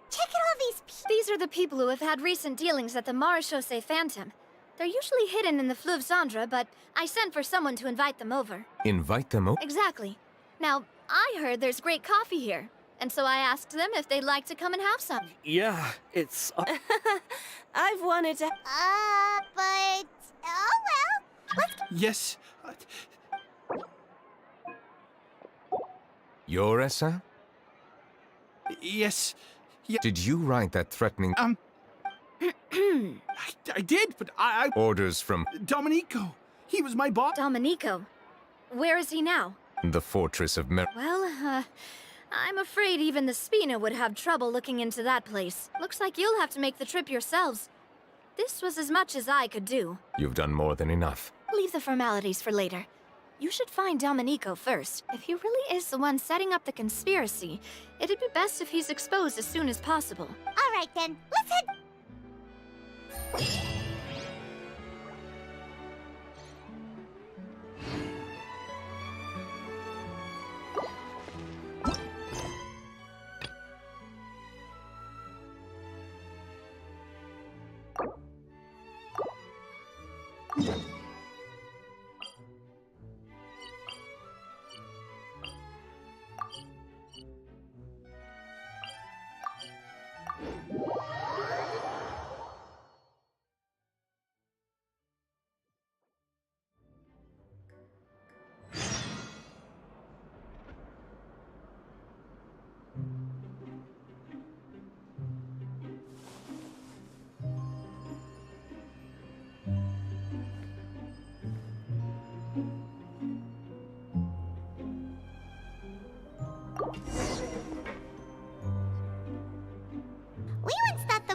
Check out all these people. These are the people who have had recent dealings at the Marechaussee Phantom. They're usually hidden in the Fleuve Cendre, but I sent for someone to invite them over. Invite them over? Exactly. Now, I heard there's great coffee here, and so I asked them if they'd like to come and have some. Yeah, it's... I've wanted to... But... Oh, well. Let's... Yes. You're Essin? Yes. Yeah. Did you write that threatening... I did, but I... Orders from... Domenico. He was my boss. Domenico. Where is he now? the fortress of Well, I'm afraid even the Spina would have trouble looking into that place. Looks like you'll have to make the trip yourselves. This was as much as I could do. You've done more than enough. Leave the formalities for later. You should find Domenico first. If he really is the one setting up the conspiracy, it'd be best if he's exposed as soon as possible. All right then, let's head...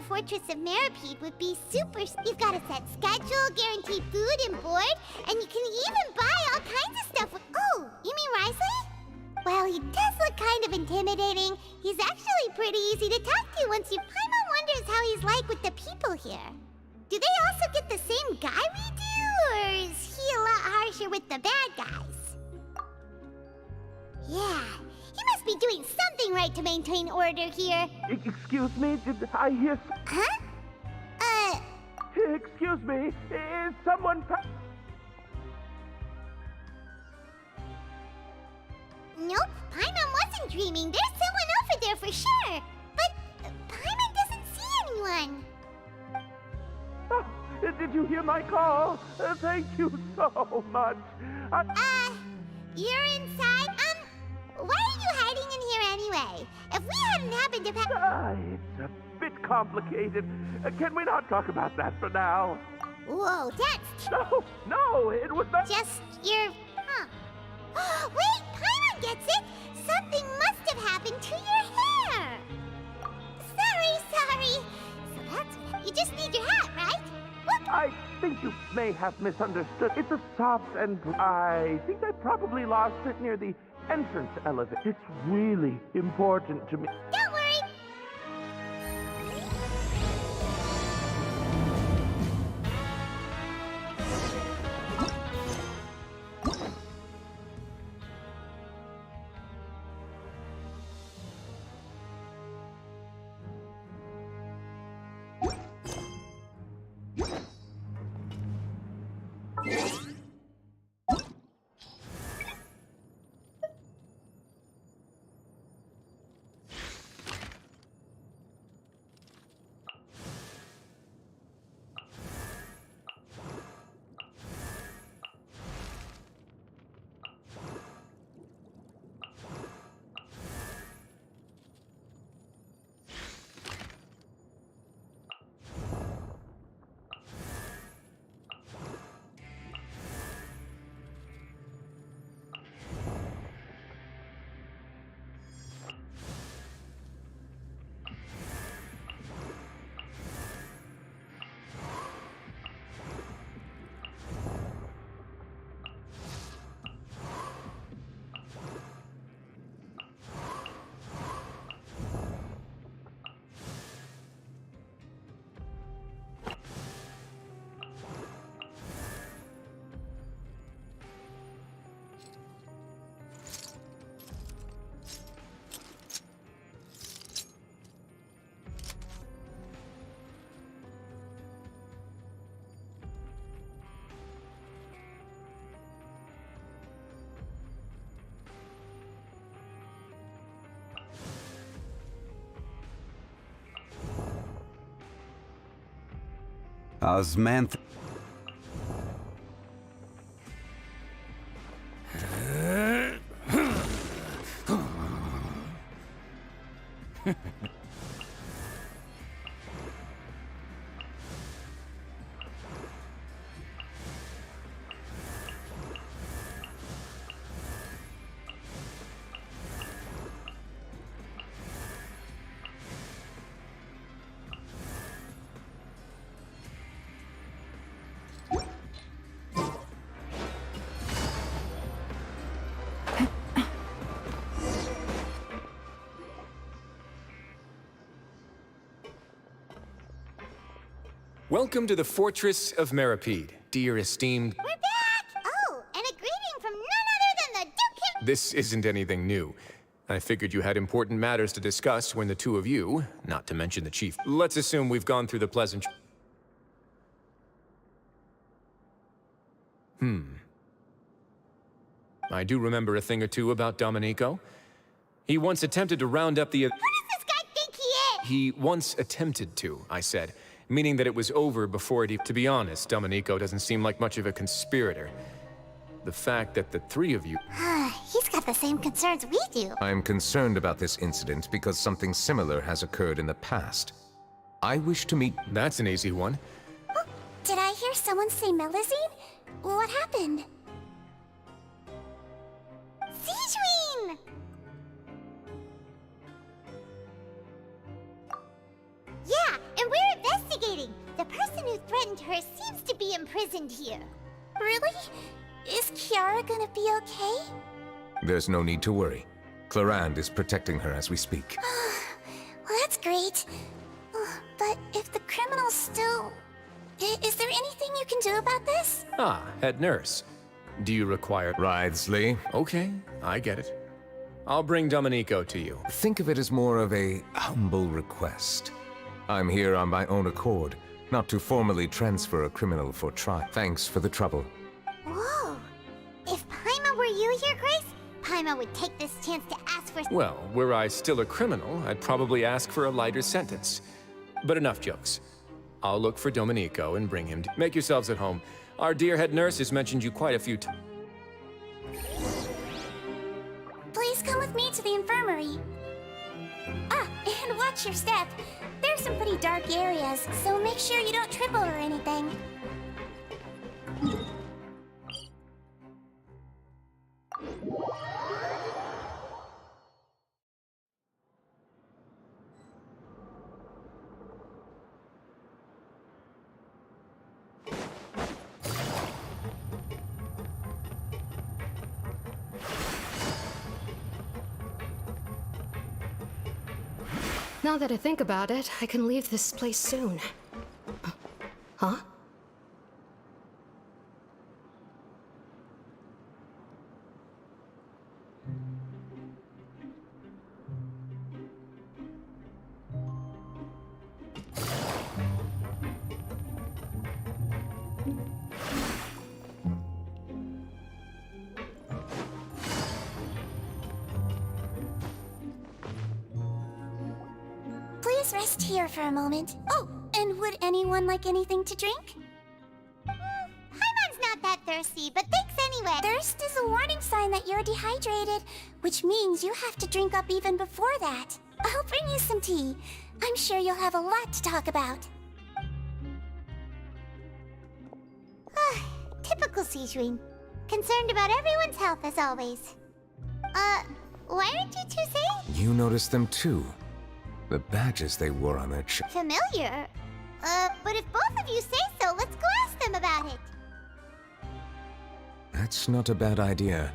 Fortress of Meripede would be super... You've got a set schedule, guaranteed food and board, and you can even buy all kinds of stuff with... Oh, you mean Risley? Well, he does look kind of intimidating. He's actually pretty easy to talk to once you... Paimon wonders how he's like with the people here. Do they also get the same guy we do, or is he a lot harsher with the bad guys? Yeah, he must be doing something right to maintain order here. Excuse me, did I hear... Huh? Excuse me, is someone... Nope, Paimon wasn't dreaming. There's someone over there for sure. But Paimon doesn't see anyone. Oh, did you hear my call? Thank you so much. You're inside? Why are you hiding in here anyway? If we hadn't happened to It's a bit complicated. Can we not talk about that for now? Whoa, that's... No, it was not... Just your... Wait, Paimon gets it! Something must have happened to your hair! Sorry. So that's what... You just need your hat, right? Whoop. I think you may have misunderstood. It's a soft and... I think I probably lost it near the entrance elevator. It's really important to me. Don't worry! Osmanth. Welcome to the Fortress of Meripede, dear esteemed... We're back! Oh, and a greeting from none other than the Duke... This isn't anything new. I figured you had important matters to discuss when the two of you, not to mention the chief... Let's assume we've gone through the pleasant... I do remember a thing or two about Domenico. He once attempted to round up the... Who does this guy think he is? He once attempted to, I said, meaning that it was over before it... To be honest, Domenico doesn't seem like much of a conspirator. The fact that the three of you... He's got the same concerns we do. I am concerned about this incident because something similar has occurred in the past. I wish to meet... That's an easy one. Oh, did I hear someone say Melusine? What happened? Sijuin! Yeah, and we're investigating. The person who threatened her seems to be imprisoned here. Really? Is Kiara gonna be okay? There's no need to worry. Clarande is protecting her as we speak. Well, that's great. But if the criminal's still... Is there anything you can do about this? Ah, head nurse. Do you require... Wriothesley? Okay, I get it. I'll bring Domenico to you. Think of it as more of a humble request. I'm here on my own accord, not to formally transfer a criminal for trial. Thanks for the trouble. Whoa! If Paimon were you, Your Grace, Paimon would take this chance to ask for... Well, were I still a criminal, I'd probably ask for a lighter sentence. But enough jokes. I'll look for Domenico and bring him to... Make yourselves at home. Our dear head nurse has mentioned you quite a few times. Please come with me to the infirmary. Ah, and watch your step. There's some pretty dark areas, so make sure you don't trip over anything. Now that I think about it, I can leave this place soon. Huh? Please rest here for a moment. Oh, and would anyone like anything to drink? Paimon's not that thirsty, but thanks anyway. Thirst is a warning sign that you're dehydrated, which means you have to drink up even before that. I'll bring you some tea. I'm sure you'll have a lot to talk about. Typical Sijun. Concerned about everyone's health as always. Why aren't you two safe? You noticed them too. The badges they wore on their chest. Familiar? But if both of you say so, let's go ask them about it. That's not a bad idea.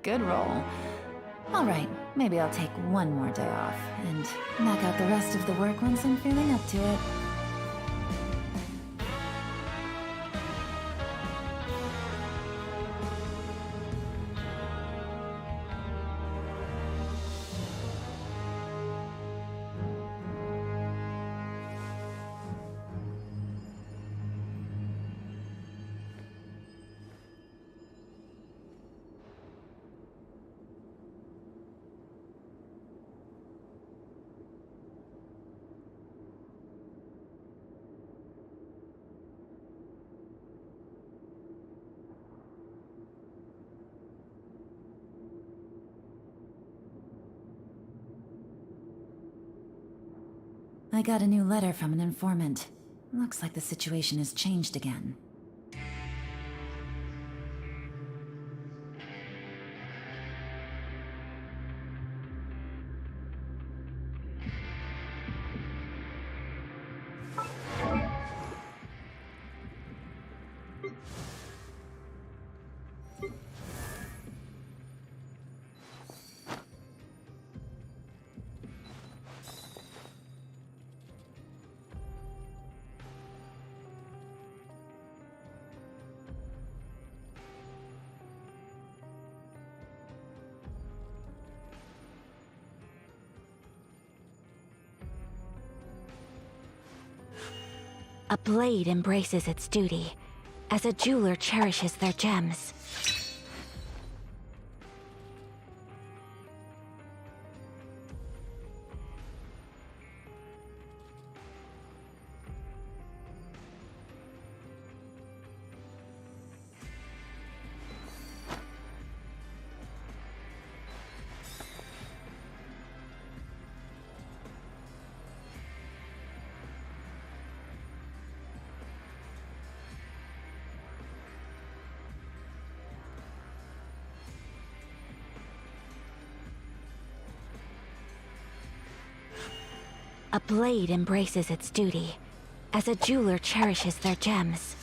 Good roll. All right, maybe I'll take one more day off and knock out the rest of the work once I'm feeling up to it. I got a new letter from an informant. Looks like the situation has changed again. A blade embraces its duty, as a jeweler cherishes their gems. A blade embraces its duty, as a jeweler cherishes their gems.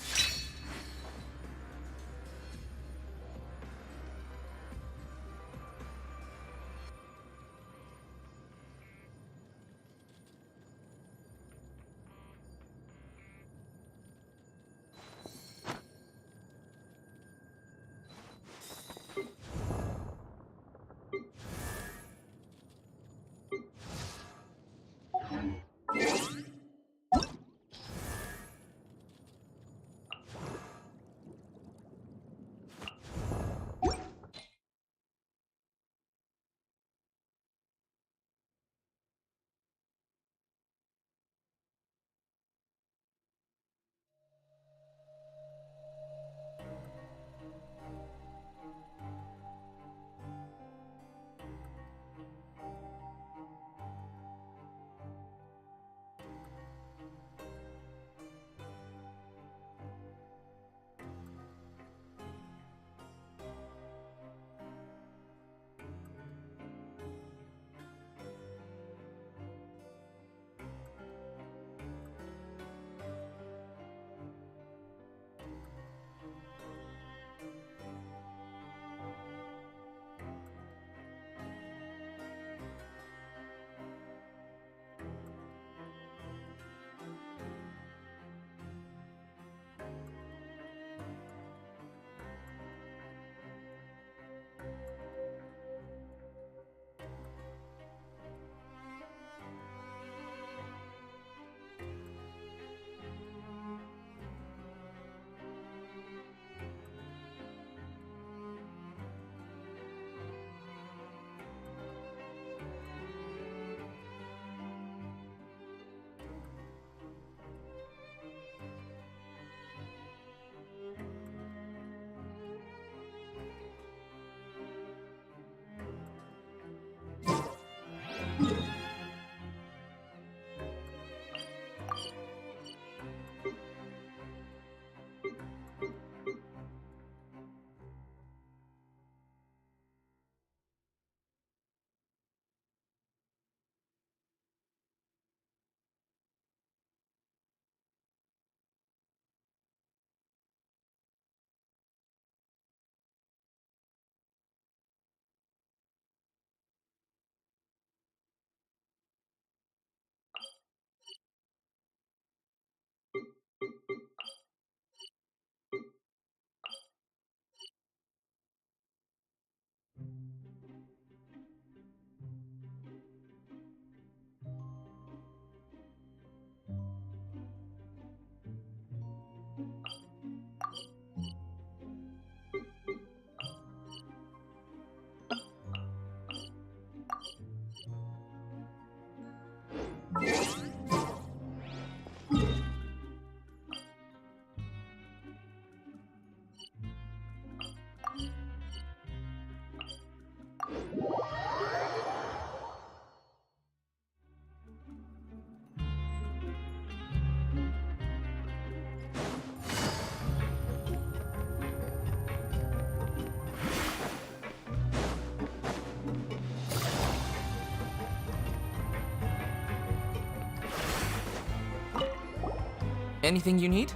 Anything you need?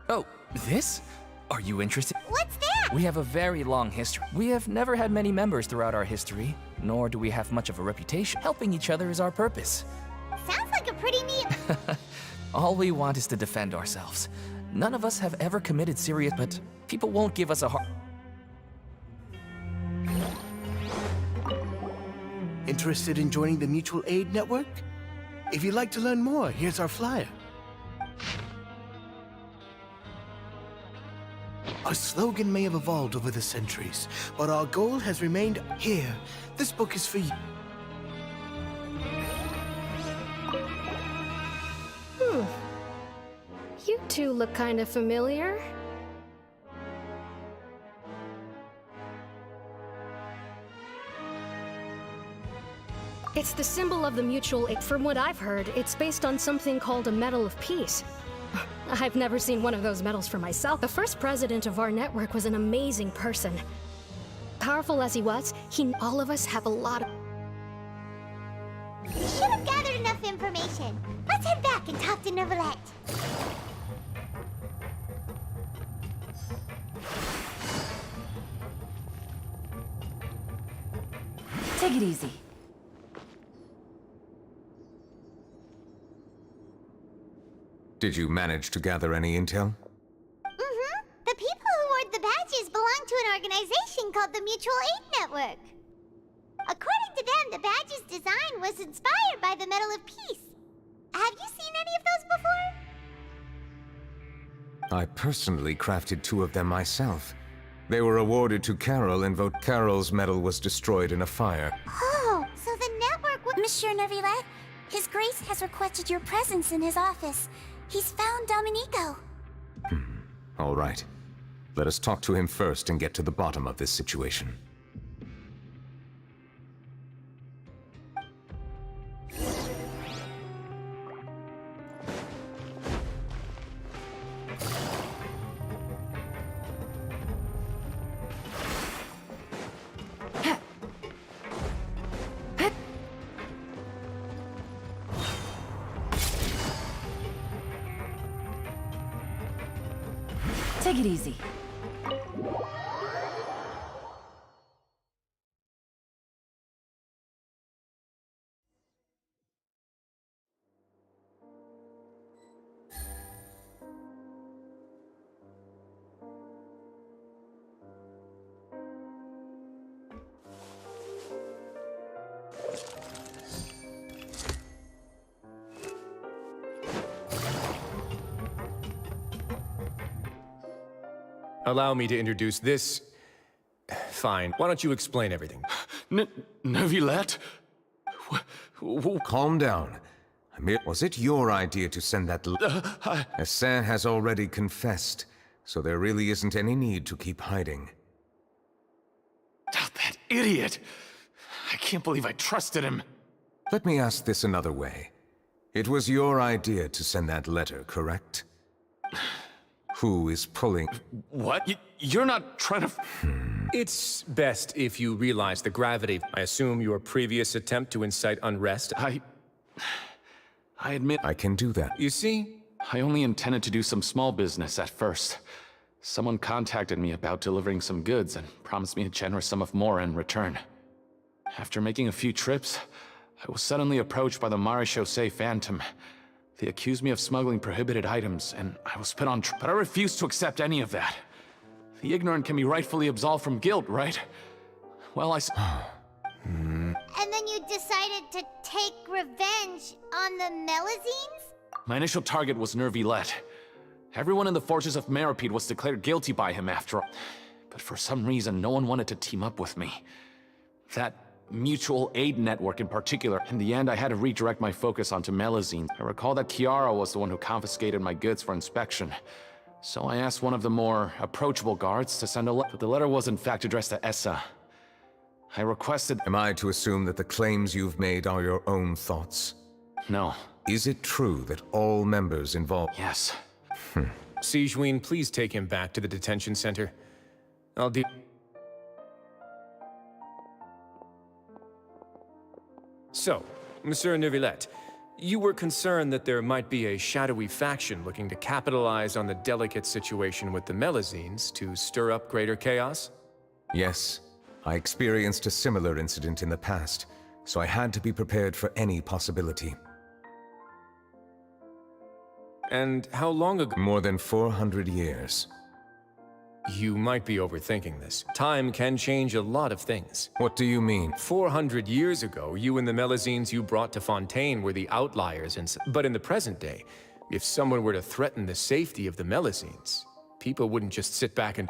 Oh, this? Are you interested? What's that? We have a very long history. We have never had many members throughout our history, nor do we have much of a reputation. Helping each other is our purpose. Sounds like a pretty neat... All we want is to defend ourselves. None of us have ever committed serious, but people won't give us a hard... Interested in joining the Mutual Aid Network? If you'd like to learn more, here's our flyer. Our slogan may have evolved over the centuries, but our goal has remained here. This book is for you. You two look kind of familiar. It's the symbol of the Mutual Aid. From what I've heard, it's based on something called a Medal of Peace. I've never seen one of those medals for myself. The first president of our network was an amazing person. Powerful as he was, all of us have a lot of... We should have gathered enough information. Let's head back and talk to Neuvillette. Take it easy. Did you manage to gather any intel? Mm-hmm. The people who wore the badges belong to an organization called the Mutual Aid Network. According to them, the badge's design was inspired by the Medal of Peace. Have you seen any of those before? I personally crafted 2 of them myself. They were awarded to Carol, and Carol's medal was destroyed in a fire. Oh, so the network would... Monsieur Neuvillette, His Grace has requested your presence in his office. He's found Dominico. All right. Let us talk to him first and get to the bottom of this situation. Take it easy. Allow me to introduce this... Fine. Why don't you explain everything? Neuvillette? Calm down. Was it your idea to send that Hassan has already confessed, so there really isn't any need to keep hiding. That idiot! I can't believe I trusted him. Let me ask this another way. It was your idea to send that letter, correct? Who is pulling... What? You're not trying to... It's best if you realize the gravity. I assume your previous attempt to incite unrest... I admit... I can do that. You see, I only intended to do some small business at first. Someone contacted me about delivering some goods and promised me a generous sum of more in return. After making a few trips, I was suddenly approached by the Marechaussee Phantom. They accused me of smuggling prohibited items, and I was put on trial. But I refused to accept any of that. The ignorant can be rightfully absolved from guilt, right? Well, And then you decided to take revenge on the Melazines? My initial target was Neuvillette. Everyone in the forces of Meripede was declared guilty by him after all. But for some reason, no one wanted to team up with me. That Mutual Aid Network in particular. In the end, I had to redirect my focus onto Melazine. I recall that Chiara was the one who confiscated my goods for inspection. So I asked one of the more approachable guards to send a letter. But the letter was in fact addressed to Essa. I requested... Am I to assume that the claims you've made are your own thoughts? No. Is it true that all members involved... Yes. Sigewinne, please take him back to the detention center. I'll deal... So, Monsieur Neuvillette, You were concerned that there might be a shadowy faction looking to capitalize on the delicate situation with the Melazines to stir up greater chaos? Yes, I experienced a similar incident in the past, so I had to be prepared for any possibility. And how long ago? More than 400 years. You might be overthinking this. Time can change a lot of things. What do you mean? 400 years ago, you and the Melazines you brought to Fontaine were the outliers, but in the present day, if someone were to threaten the safety of the Melazines, people wouldn't just sit back and...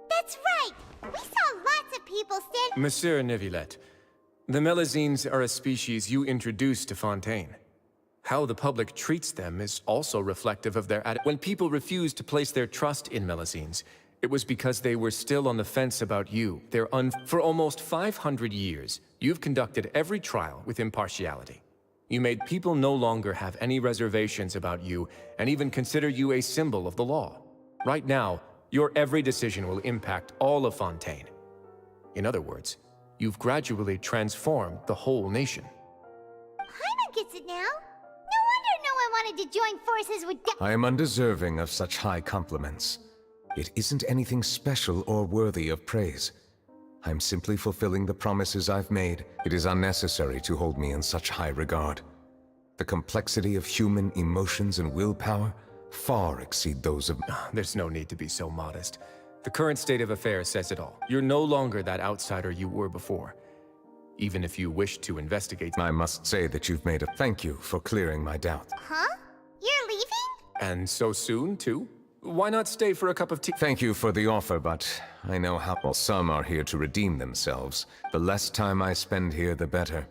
That's right! We saw lots of people stand— Monsieur Neuvillette, the Melazines are a species you introduced to Fontaine. How the public treats them is also reflective of their attitude. When people refused to place their trust in Melazines, it was because they were still on the fence about you. For almost 500 years, you've conducted every trial with impartiality. You made people no longer have any reservations about you and even consider you a symbol of the law. Right now, your every decision will impact all of Fontaine. In other words, you've gradually transformed the whole nation. Paimon gets it now. No wonder no one wanted to join forces with— I am undeserving of such high compliments. It isn't anything special or worthy of praise. I'm simply fulfilling the promises I've made. It is unnecessary to hold me in such high regard. The complexity of human emotions and willpower far exceed those of— There's no need to be so modest. The current state of affairs says it all. You're no longer that outsider you were before. Even if you wish to investigate— I must say that you've made a— Thank you for clearing my doubt. Huh? You're leaving? And so soon, too? Why not stay for a cup of tea? Thank you for the offer, but I know how— While some are here to redeem themselves, the less time I spend here, the better.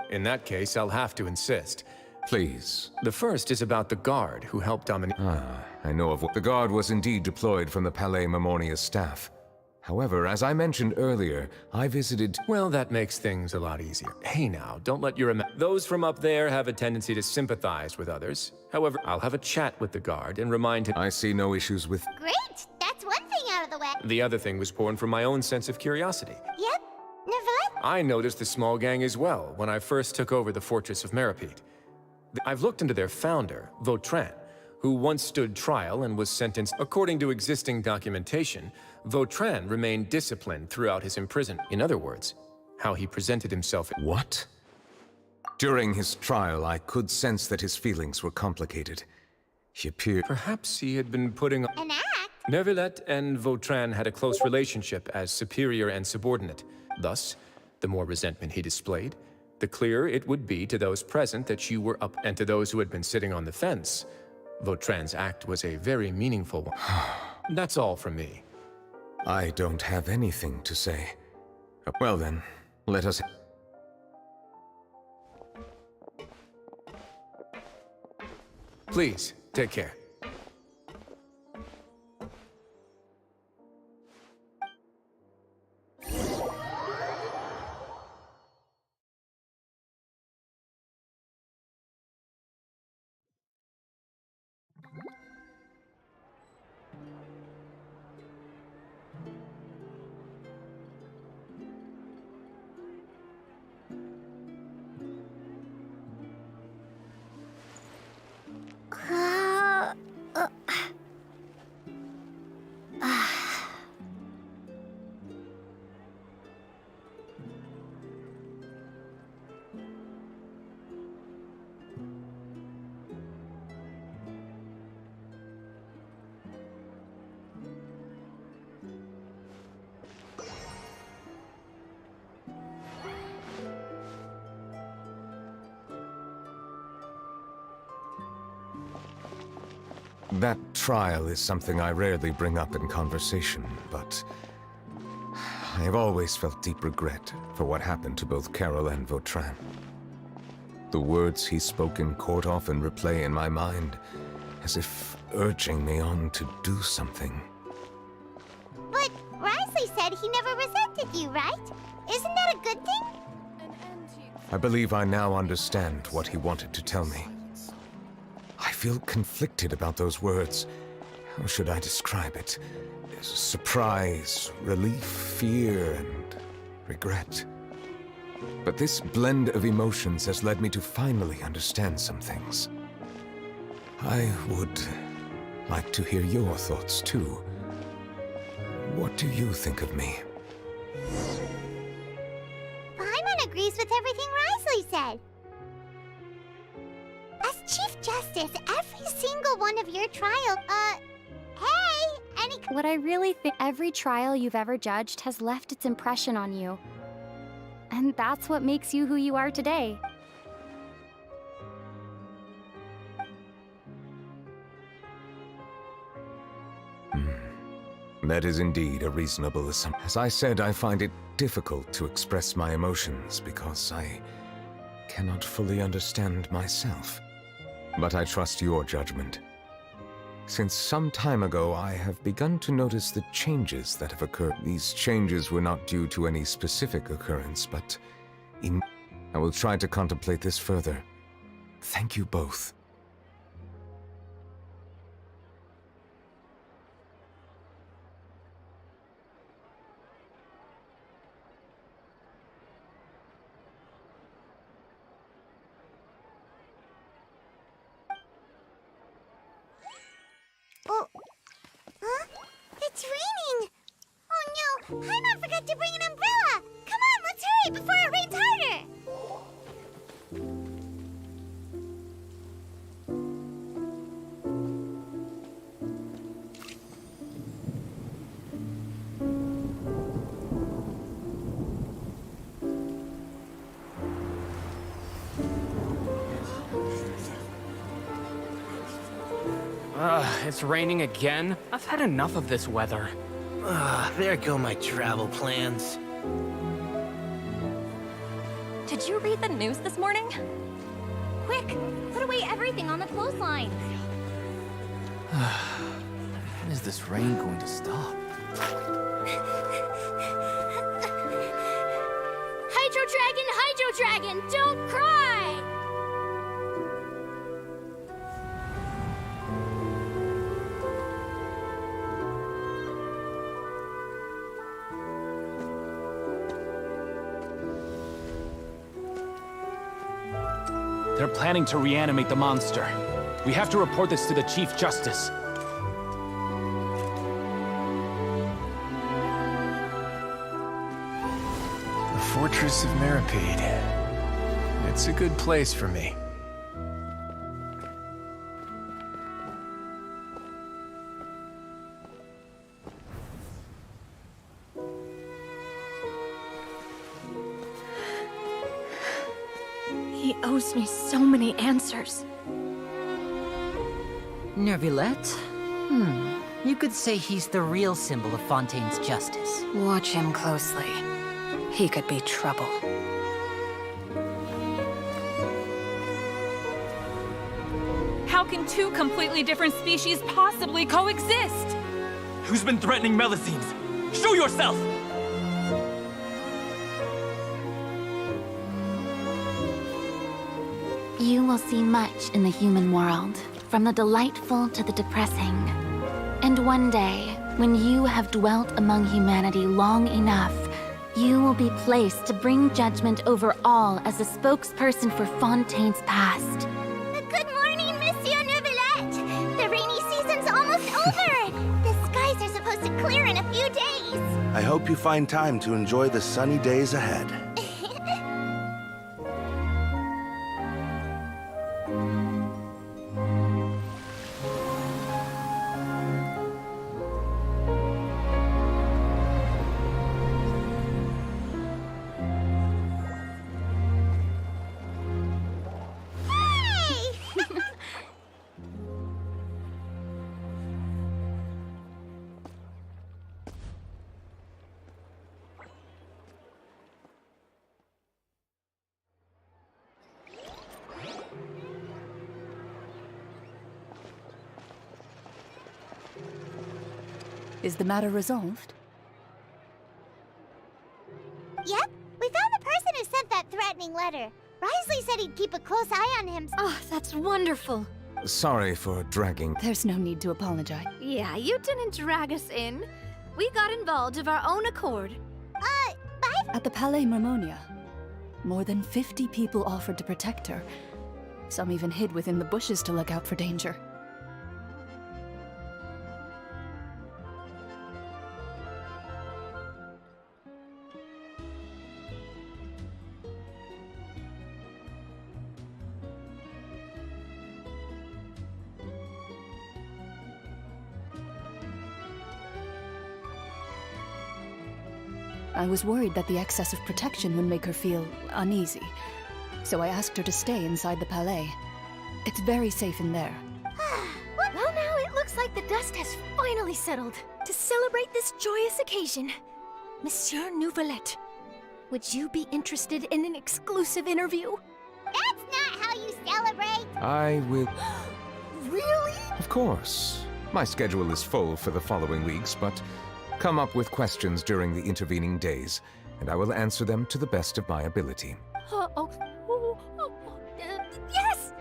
In that case, I'll have to insist. Please. The first is about the guard who helped Dominique. I know of what— The guard was indeed deployed from the Palais Mermonia's staff. However, as I mentioned earlier, I visited— Well, that makes things a lot easier. Hey now, don't let your— Those from up there have a tendency to sympathize with others. However, I'll have a chat with the guard and remind him— I see no issues with— Great! That's one thing out of the way. The other thing was born from my own sense of curiosity. Yep. Neuvillette? I noticed the small gang as well when I first took over the fortress of Meripede. I've looked into their founder, Vautrin, who once stood trial and was sentenced. According to existing documentation, Vautrin remained disciplined throughout his imprisonment. In other words, how he presented himself— What? During his trial, I could sense that his feelings were complicated. He appeared— Perhaps he had been putting— An act? Neuvillette and Vautrin had a close relationship as superior and subordinate. Thus, the more resentment he displayed, the clearer it would be to those present that you were up, and to those who had been sitting on the fence. Vautrin's act was a very meaningful one. That's all from me. I don't have anything to say. Well then, let us— Please, take care. That trial is something I rarely bring up in conversation, but I have always felt deep regret for what happened to both Carol and Vautrin. The words he spoke in court often replay in my mind, as if urging me on to do something. But Risley said he never resented you, right? Isn't that a good thing? I believe I now understand what he wanted to tell me. I feel conflicted about those words. How should I describe it? Surprise, relief, fear, and regret. But this blend of emotions has led me to finally understand some things. I would like to hear your thoughts, too. What do you think of me? Paimon agrees with everything Risley said. As Chief Justice, every single one of your trials, What I really think, every trial you've ever judged has left its impression on you. And that's what makes you who you are today. That is indeed a reasonable assumption. As I said, I find it difficult to express my emotions because I cannot fully understand myself. But I trust your judgment. Since some time ago, I have begun to notice the changes that have occurred. These changes were not due to any specific occurrence, but I will try to contemplate this further. Thank you both. Oh, huh? It's raining! Oh no, Paimon forgot to bring an umbrella! Come on, let's hurry before it rains harder! It's raining again? I've had enough of this weather. There go my travel plans. Did you read the news this morning? Quick, put away everything on the clothesline. When is this rain going to stop? Hydro Dragon, don't cry! They're planning to reanimate the monster. We have to report this to the Chief Justice. The Fortress of Meripede. It's a good place for me. He owes me so many answers. Neuvillette? You could say he's the real symbol of Fontaine's justice. Watch him closely. He could be trouble. How can two completely different species possibly coexist? Who's been threatening Melusines? Show yourself! You will see much in the human world, from the delightful to the depressing. And one day, when you have dwelt among humanity long enough, you will be placed to bring judgment over all as a spokesperson for Fontaine's past. Good morning, Monsieur Neuvillette! The rainy season's almost over! The skies are supposed to clear in a few days! I hope you find time to enjoy the sunny days ahead. Is the matter resolved? Yep, we found the person who sent that threatening letter. Risley said he'd keep a close eye on him. Oh, that's wonderful. Sorry for dragging. There's no need to apologize. Yeah, you didn't drag us in. We got involved of our own accord. At the Palais Mermonia. More than 50 people offered to protect her. Some even hid within the bushes to look out for danger. I was worried that the excess of protection would make her feel uneasy, so I asked her to stay inside the palais. It's very safe in there. Well, now it looks like the dust has finally settled. To celebrate this joyous occasion, Monsieur Neuvillette, would you be interested in an exclusive interview? That's not how you celebrate! I will... Really? Of course. My schedule is full for the following weeks, but come up with questions during the intervening days, and I will answer them to the best of my ability. Yes!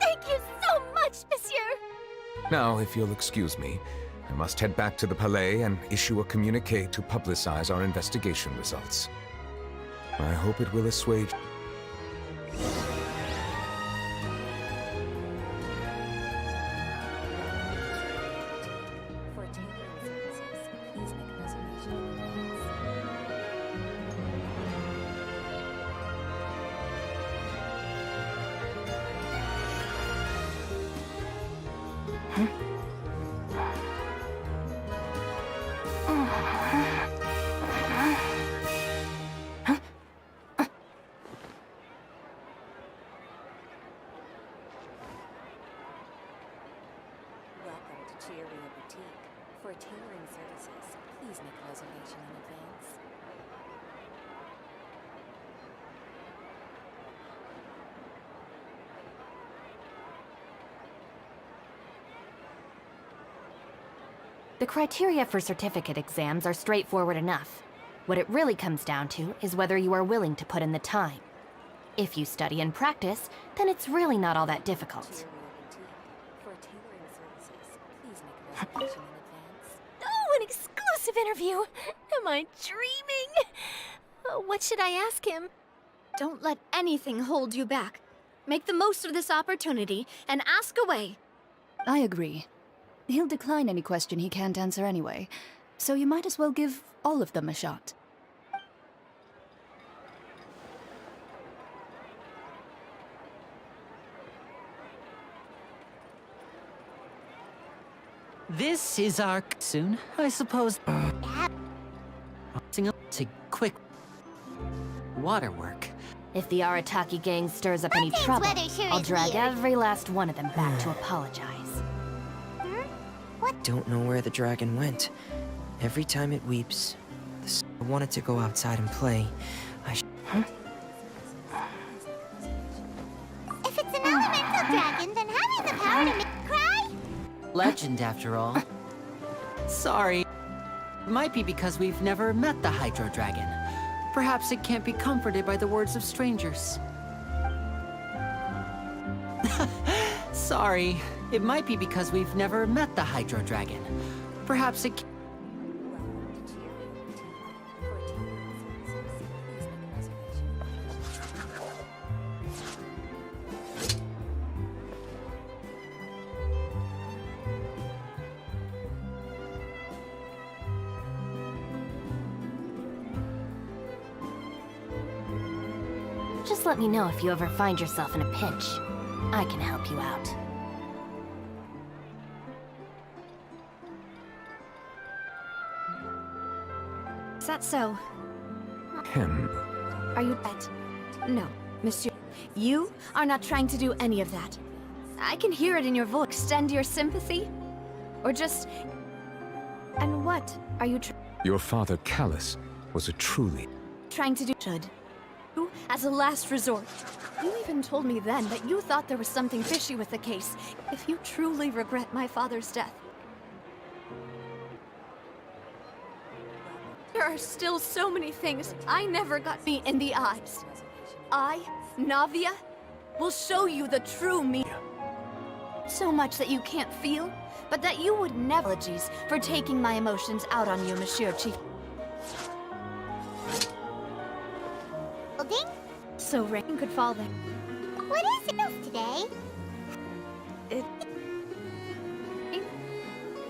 Thank you so much, Monsieur! Now, if you'll excuse me, I must head back to the Palais and issue a communique to publicize our investigation results. I hope it will assuage... For tailoring services, please make a reservation in advance. The criteria for certificate exams are straightforward enough. What it really comes down to is whether you are willing to put in the time. If you study and practice, then it's really not all that difficult. For tailoring services, please make a reservation in advance. Oh, an exclusive interview! Am I dreaming? What should I ask him? Don't let anything hold you back. Make the most of this opportunity and ask away. I agree. He'll decline any question he can't answer anyway, so you might as well give all of them a shot. This is our soon, I suppose. To quick waterwork. If the Arataki gang stirs up any trouble, I'll drag every last one of them back to apologize. Don't know where the dragon went. Every time it weeps, I wanted to go outside and play. If it's an elemental dragon, then having the power to make it cry? Legend, after all. Sorry. Might be because we've never met the Hydro Dragon. Perhaps it can't be comforted by the words of strangers. Sorry. It might be because we've never met the Hydro Dragon. Perhaps it... Just let me know if you ever find yourself in a pinch. I can help you out. Is that so? Him? Are you pet? No, Monsieur. You are not trying to do any of that. I can hear it in your voice. Extend your sympathy? Or just... And what are you Your father, Callus, was a truly... trying to do? Should. As a last resort. You even told me then that you thought there was something fishy with the case. If you truly regret my father's death, there are still so many things I never got me in the eyes. I, Navia, will show you the true me. So much that you can't feel, but that you would never. Apologies for taking my emotions out on you, Monsieur Chief. so rain could fall there. What is it today?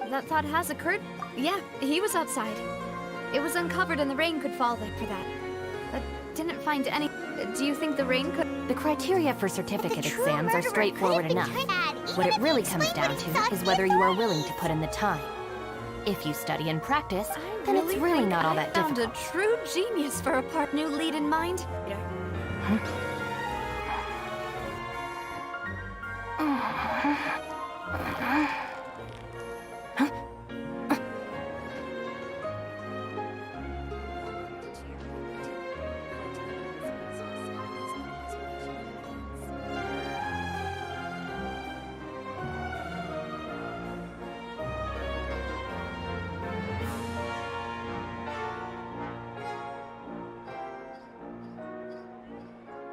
That thought has occurred. Yeah, he was outside. It was uncovered and the rain could fall there for that. But didn't find any... Do you think the rain could... The criteria for certificate exams are straightforward enough. What it really comes down to is whether you are willing to put in the time. If you study and practice, then it's really not all that difficult. I found a true genius for a part new lead in mind.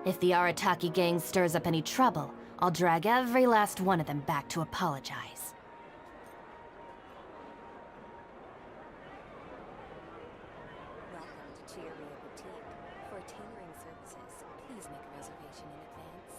If the Arataki gang stirs up any trouble, I'll drag every last one of them back to apologize. Welcome to Chiaria Boutique. For tailoring services, please make a reservation in advance.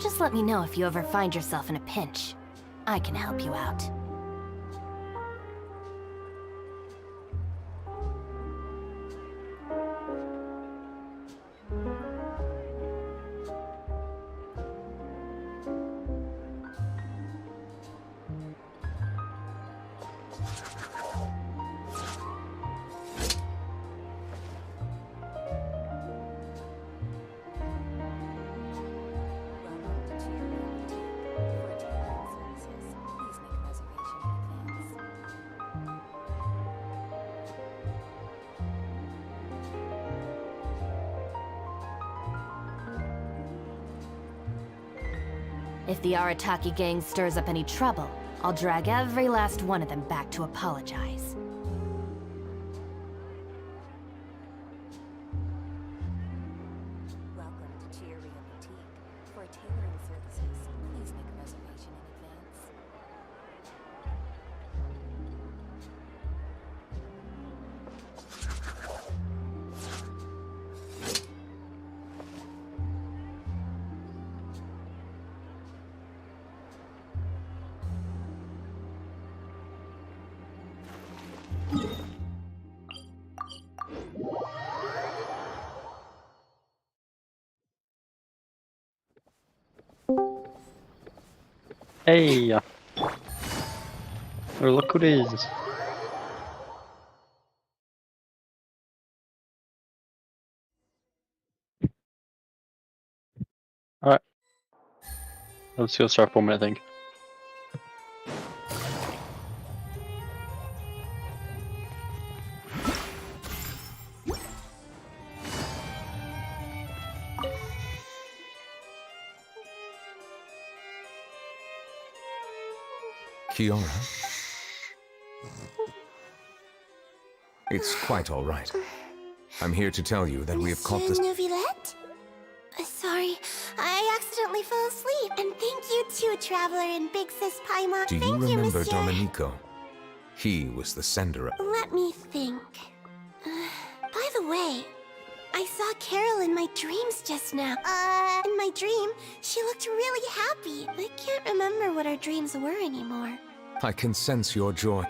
Just let me know if you ever find yourself in a pinch. I can help you out. If the Arataki gang stirs up any trouble, I'll drag every last one of them back to apologize. Welcome to Chiaria Boutique. For tailoring services, please make a reservation in advance. Hey! Oh, look who it is. Alright. Let's go start forming, I think. Kiara? It's quite all right. I'm here to tell you that we have caught this... Neuvillette? Sorry, I accidentally fell asleep. And thank you too, Traveler and Big Sis Paimon. Do you remember Domenico? He was the sender of... Let me think. By the way, I saw Carol in my dreams just now. In my dream, she looked really happy. I can't remember what her dreams were anymore. I can sense your joy.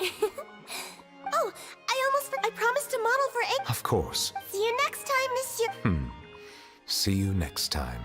Oh, I promised to model for Egg. Of course. See you next time, Monsieur. See you next time.